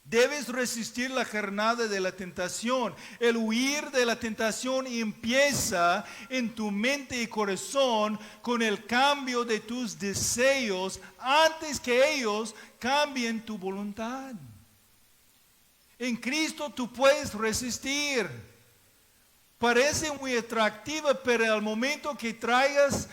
Debes resistir la jornada de la tentación. El huir de la tentación empieza en tu mente y corazón con el cambio de tus deseos antes que ellos cambien tu voluntad. En Cristo tú puedes resistir. Parece muy atractiva, pero al momento que tragas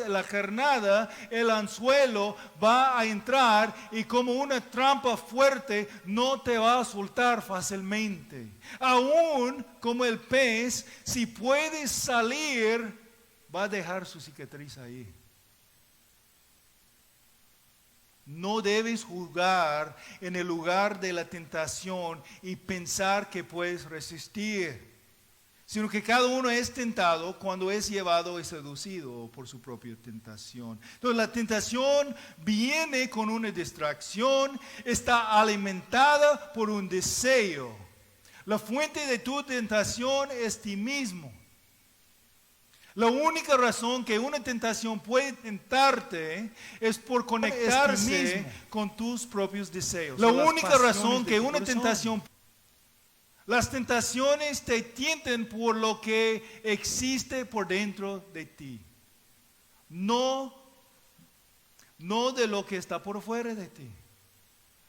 la carnada, el anzuelo va a entrar y como una trampa fuerte no te va a soltar fácilmente. Aún como el pez, si puede salir, va a dejar su cicatriz ahí. No debes jugar en el lugar de la tentación y pensar que puedes resistir, sino que cada uno es tentado cuando es llevado y seducido por su propia tentación. Entonces la tentación viene con una distracción, está alimentada por un deseo. La fuente de tu tentación es ti mismo. La única razón que una tentación puede tentarte es por conectarse con tus propios deseos. La única razón que una tentación... Las tentaciones te tientan por lo que existe por dentro de ti. No de lo que está por fuera de ti.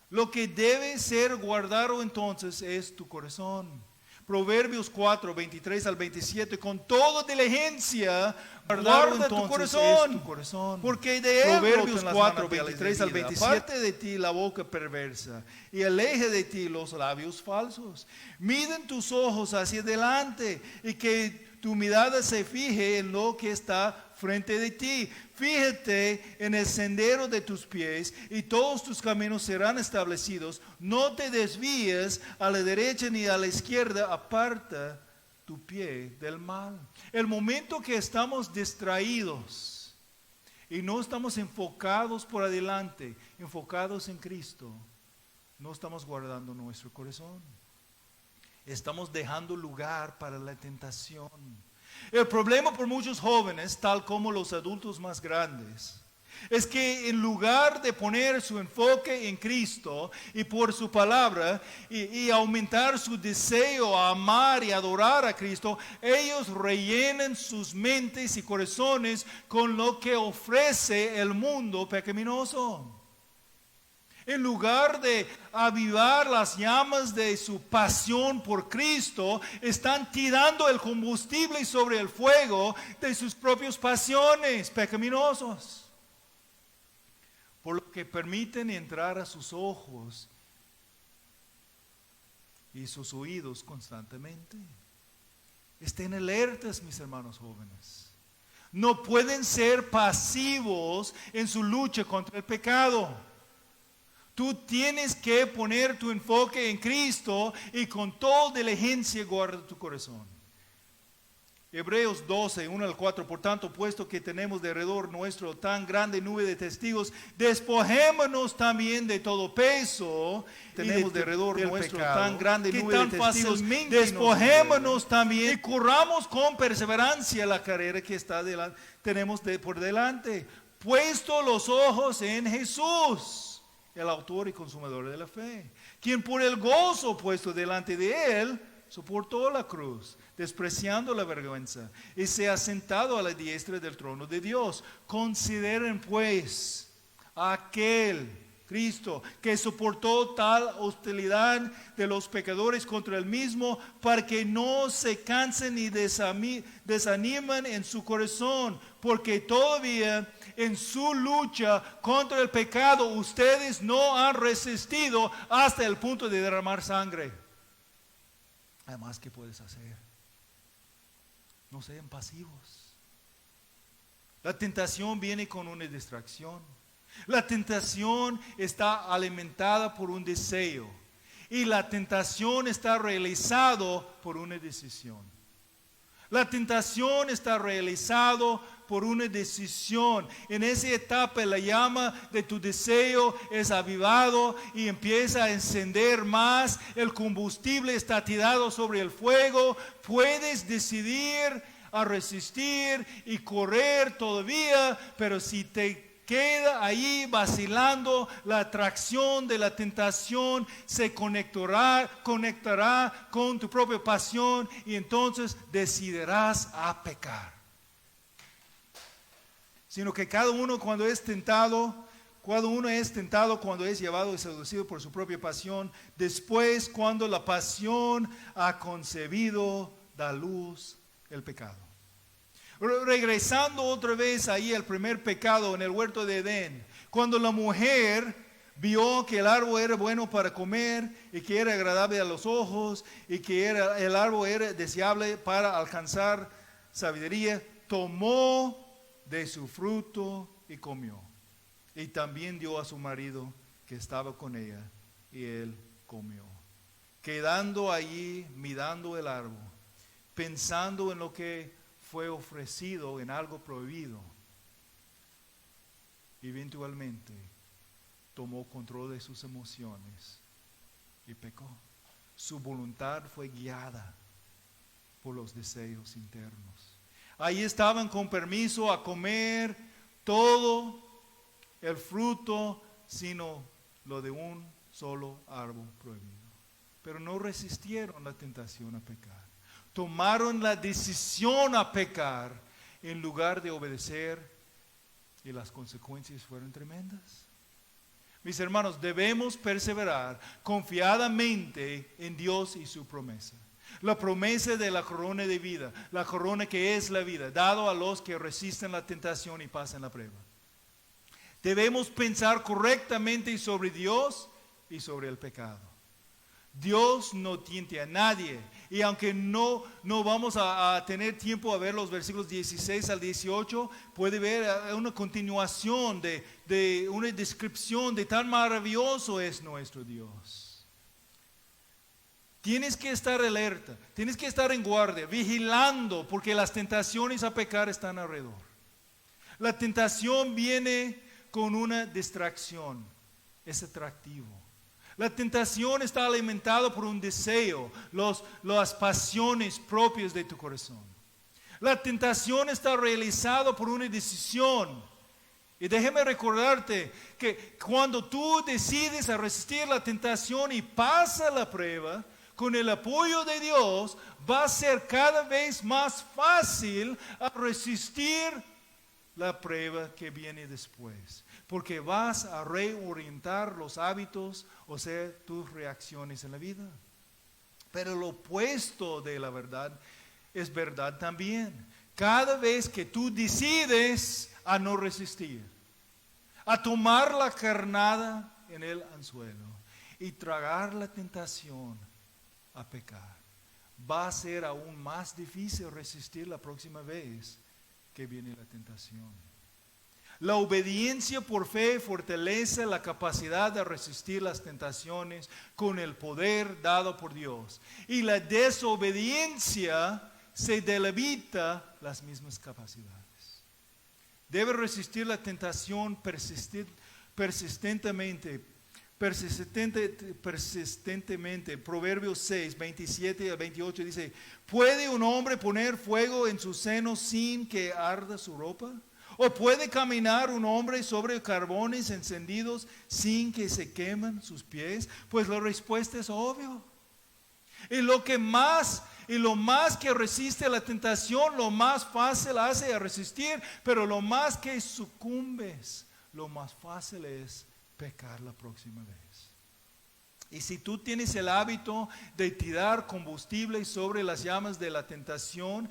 Lo que debe ser guardado entonces es tu corazón. Proverbios 4, 23 al 27, con toda diligencia guarda tu corazón, porque de él Proverbios 4, 23 al 27, aparte de ti la boca perversa, y aleje de ti los labios falsos. Miden tus ojos hacia adelante, y que tu mirada se fije en lo que está frente de ti. Fíjate en el sendero de tus pies y todos tus caminos serán establecidos. No te desvíes a la derecha ni a la izquierda, aparta tu pie del mal. El momento que estamos distraídos y no estamos enfocados por adelante, enfocados en Cristo, no estamos guardando nuestro corazón. Estamos dejando lugar para la tentación. El problema por muchos jóvenes, tal como los adultos más grandes, Es que en lugar de poner su enfoque en Cristo y por su palabra y aumentar su deseo a amar y adorar a Cristo, ellos rellenan sus mentes y corazones con lo que ofrece el mundo pecaminoso. En lugar de avivar las llamas de su pasión por Cristo, están tirando el combustible sobre el fuego de sus propias pasiones pecaminosas, por lo que permiten entrar a sus ojos y sus oídos constantemente. Estén alertas, mis hermanos jóvenes. No pueden ser pasivos en su lucha contra el pecado. Tú tienes que poner tu enfoque en Cristo y con toda diligencia guarda tu corazón. Hebreos 12, 1 al 4, por tanto, puesto que tenemos de alrededor nuestro tan grande nube de testigos, despojémonos también de todo peso. Tenemos de alrededor nuestro tan grande nube de testigos, despojémonos también y corramos con perseverancia la carrera que tenemos por delante, puesto los ojos en Jesús, el autor y consumador de la fe, quien por el gozo puesto delante de él, soportó la cruz, despreciando la vergüenza, y se ha sentado a la diestra del trono de Dios. Consideren pues a aquel Cristo que soportó tal hostilidad de los pecadores contra él mismo, para que no se cansen ni desanimen en su corazón, porque todavía en su lucha contra el pecado ustedes no han resistido hasta el punto de derramar sangre. Además, ¿qué puedes hacer? No sean pasivos. La tentación viene con una distracción. La tentación está alimentada por un deseo. Y la tentación está realizada por una decisión. La tentación está realizada por una decisión. En esa etapa la llama de tu deseo es avivado y empieza a encender más. El combustible está tirado sobre el fuego. Puedes decidir a resistir y correr todavía, pero si te queda ahí vacilando, la atracción de la tentación se conectará con tu propia pasión y entonces decidirás a pecar. Sino que cada uno cuando es tentado, cuando es llevado y seducido por su propia pasión, después cuando la pasión ha concebido, da luz el pecado. Regresando otra vez ahí al primer pecado en el huerto de Edén, cuando la mujer vio que el árbol era bueno para comer y que era agradable a los ojos y que el árbol era deseable para alcanzar sabiduría, tomó de su fruto y comió. Y también dio a su marido que estaba con ella y él comió. Quedando allí mirando el árbol, pensando en lo que fue ofrecido, en algo prohibido, eventualmente tomó control de sus emociones y pecó. Su voluntad fue guiada por los deseos internos. Ahí estaban con permiso a comer todo el fruto, sino lo de un solo árbol prohibido. Pero no resistieron la tentación a pecar. Tomaron la decisión a pecar en lugar de obedecer y las consecuencias fueron tremendas. Mis hermanos, debemos perseverar confiadamente en Dios y su promesa. La promesa de la corona de vida, la corona que es la vida, dado a los que resisten la tentación y pasan la prueba. Debemos pensar correctamente sobre Dios y sobre el pecado. Dios no tiente a nadie. Y aunque no vamos a tener tiempo a ver los versículos 16 al 18, puede ver una continuación de una descripción de tan maravilloso es nuestro Dios. Tienes que estar alerta, tienes que estar en guardia, vigilando, porque las tentaciones a pecar están alrededor. La tentación viene con una distracción, es atractivo. La tentación está alimentada por un deseo, las pasiones propias de tu corazón. La tentación está realizada por una decisión Y déjeme recordarte que cuando tú decides a resistir la tentación y pasa la prueba, con el apoyo de Dios, va a ser cada vez más fácil a resistir la prueba que viene después. Porque vas a reorientar los hábitos, o sea, tus reacciones en la vida. Pero lo opuesto de la verdad es verdad también. Cada vez que tú decides a no resistir, a tomar la carnada en el anzuelo y tragar la tentación a pecar, va a ser aún más difícil resistir la próxima vez que viene la tentación. La obediencia por fe fortalece la capacidad de resistir las tentaciones con el poder dado por Dios. Y la desobediencia se debilita las mismas capacidades. Debe resistir la tentación persistentemente. Proverbios 6, 27 al 28 dice: ¿puede un hombre poner fuego en su seno sin que arda su ropa? ¿O puede caminar un hombre sobre carbones encendidos sin que se quemen sus pies? Pues la respuesta es obvia. Y lo más que resiste a la tentación, lo más fácil hace a resistir, pero lo más que sucumbes, lo más fácil es pecar la próxima vez. Y si tú tienes el hábito de tirar combustible sobre las llamas de la tentación,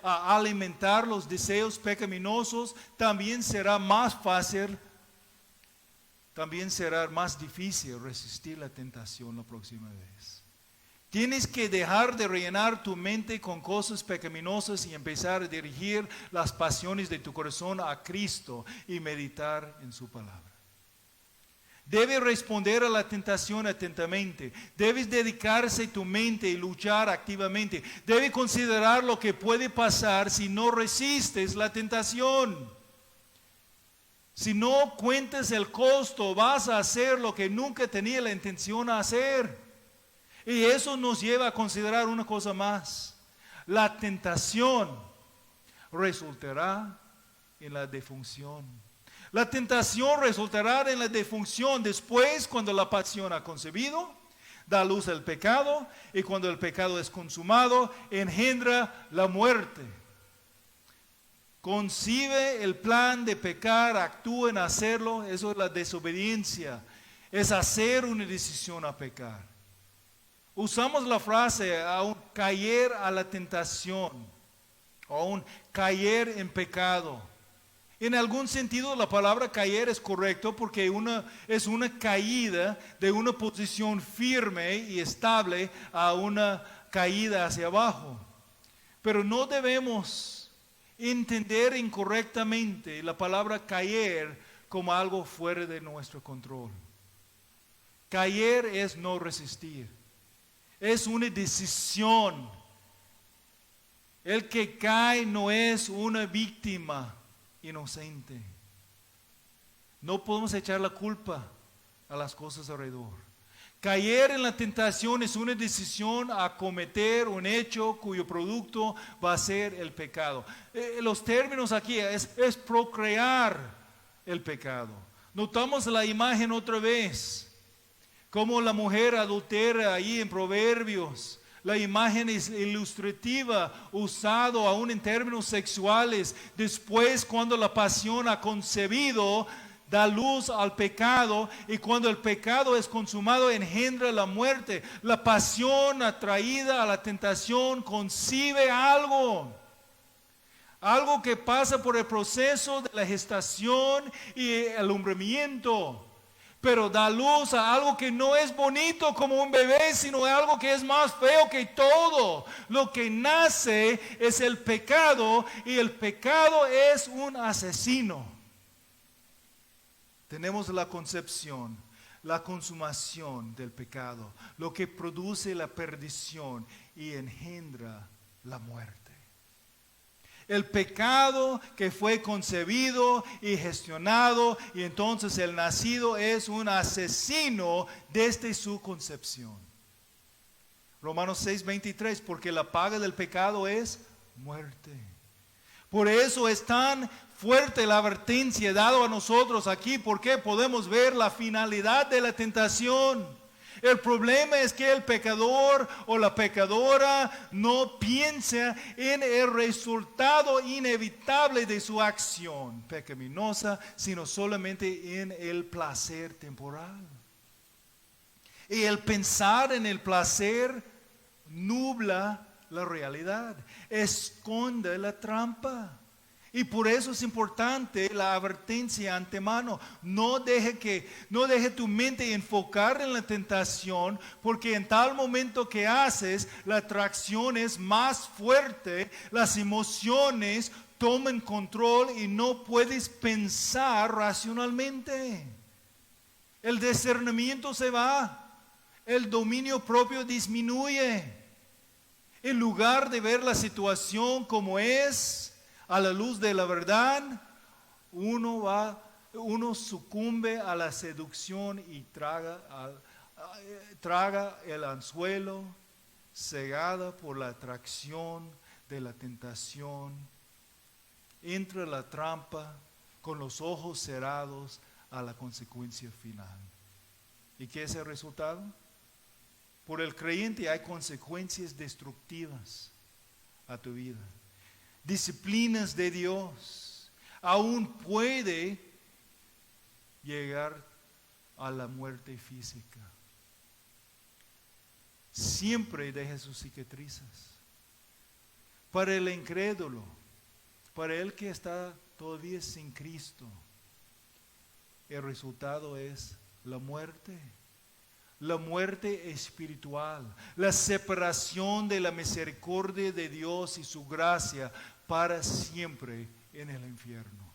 a alimentar los deseos pecaminosos, también será más difícil resistir la tentación la próxima vez. Tienes que dejar de rellenar tu mente con cosas pecaminosas y empezar a dirigir las pasiones de tu corazón a Cristo y meditar en su palabra. Debes responder a la tentación atentamente. Debes dedicarse tu mente y luchar activamente. Debes considerar lo que puede pasar si no resistes la tentación. Si no cuentas el costo, vas a hacer lo que nunca tenía la intención de hacer. Y eso nos lleva a considerar una cosa más. La tentación resultará en la defunción. La tentación resultará en la defunción después, cuando la pasión ha concebido, da luz al pecado, y cuando el pecado es consumado, engendra la muerte. Concibe el plan de pecar, actúa en hacerlo, eso es la desobediencia, es hacer una decisión a pecar. Usamos la frase aún caer a la tentación, o aún caer en pecado. En algún sentido la palabra caer es correcto porque es una caída de una posición firme y estable a una caída hacia abajo. Pero no debemos entender incorrectamente la palabra caer como algo fuera de nuestro control. Caer es no resistir. Es una decisión. El que cae no es una víctima inocente. No podemos echar la culpa a las cosas alrededor. Caer en la tentación es una decisión a cometer un hecho cuyo producto va a ser el pecado. Los términos aquí es procrear el pecado. Notamos la imagen otra vez, como la mujer adultera ahí en Proverbios. La imagen es ilustrativa, usado aún en términos sexuales. Después, cuando la pasión ha concebido, da luz al pecado, y cuando el pecado es consumado, engendra la muerte. La pasión atraída a la tentación concibe algo que pasa por el proceso de la gestación y el alumbramiento. Pero da luz a algo que no es bonito como un bebé, sino algo que es más feo que todo. Lo que nace es el pecado, y el pecado es un asesino. Tenemos la concepción, la consumación del pecado, lo que produce la perdición y engendra la muerte. El pecado que fue concebido y gestionado, y entonces el nacido es un asesino desde su concepción. Romanos 6:23, porque la paga del pecado es muerte. Por eso es tan fuerte la advertencia dada a nosotros aquí, porque podemos ver la finalidad de la tentación. El problema es que el pecador o la pecadora no piensa en el resultado inevitable de su acción pecaminosa, sino solamente en el placer temporal. Y el pensar en el placer nubla la realidad, esconde la trampa. Y por eso es importante la advertencia antemano. No deje tu mente enfocar en la tentación, porque en tal momento que haces, la atracción es más fuerte, las emociones toman control y no puedes pensar racionalmente. El discernimiento se va, el dominio propio disminuye. En lugar de ver la situación como es, a la luz de la verdad, uno sucumbe a la seducción y traga el anzuelo, cegada por la atracción de la tentación. Entra la trampa con los ojos cerrados a la consecuencia final. ¿Y qué es el resultado? Por el creyente hay consecuencias destructivas a tu vida. Disciplinas de Dios, aún puede llegar a la muerte física. Siempre deja sus cicatrices. Para el incrédulo, para el que está todavía sin Cristo, el resultado es la muerte. La muerte espiritual, la separación de la misericordia de Dios y su gracia para siempre en el infierno.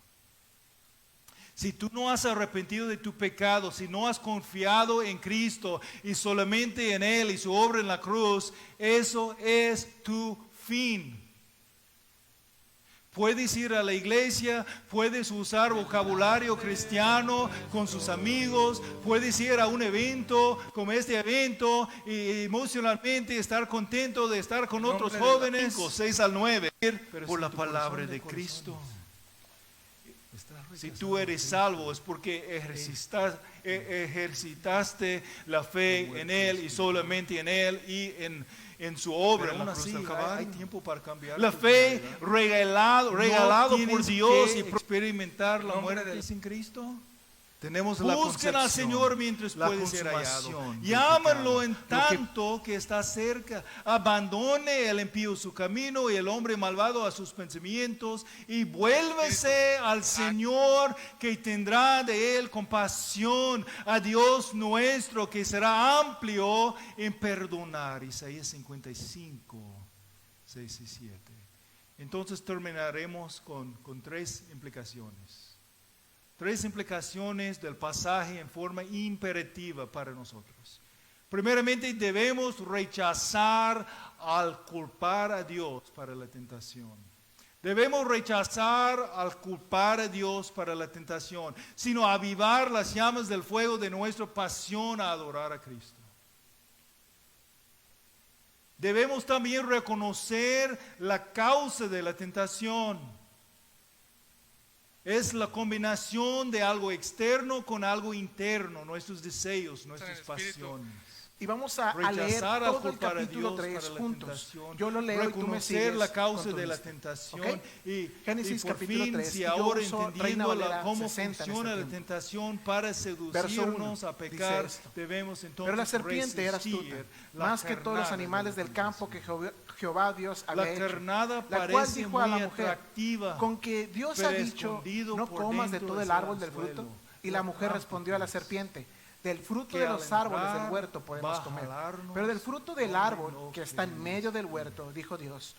Si tú no has arrepentido de tu pecado, si no has confiado en Cristo y solamente en Él y su obra en la cruz, eso es tu fin. Puedes ir a la iglesia, puedes usar vocabulario cristiano con sus amigos, puedes ir a un evento como este evento y emocionalmente estar contento de estar con otros jóvenes. 6 al 9, por la palabra de Cristo. Si tú eres salvo es porque ejercitaste la fe en Él y solamente en Él y en su obra en la cruz del Calvario. Hay tiempo para cambiar. La fe regalado por Dios y experimentar la muerte sin Cristo. Tenemos la concepción. Busquen al Señor mientras puede ser hallado. Llámanlo en tanto que está cerca. Abandone el impío su camino y el hombre malvado a sus pensamientos y vuélvese al Señor, que tendrá de él compasión, a Dios nuestro que será amplio en perdonar. Isaías 55, 6 y 7. Entonces terminaremos con 3 implicaciones. 3 implicaciones del pasaje en forma imperativa para nosotros. Primeramente, debemos rechazar al culpar a Dios para la tentación. Debemos rechazar al culpar a Dios para la tentación, sino avivar las llamas del fuego de nuestra pasión a adorar a Cristo. Debemos también reconocer la causa de la tentación. Es la combinación de algo externo con algo interno, nuestros deseos, nuestras pasiones. Y vamos a leer todo el capítulo 3 juntos. Yo lo leo y tú me sigues. Reconocer la causa de la tentación. ¿Okay? Génesis por capítulo fin, 3. si ahora entendiendo cómo 60 funciona la tentación para seducirnos a pecar, debemos entonces pero la serpiente era astuta, más que todos los animales del campo que Jehová Dios había hecho, la cual dijo a la mujer, con que Dios ha dicho, no comas de todo el árbol del fruto. Y la mujer respondió a la serpiente, del fruto de los árboles del huerto podemos comer, pero del fruto del árbol que está en medio del huerto, dijo Dios,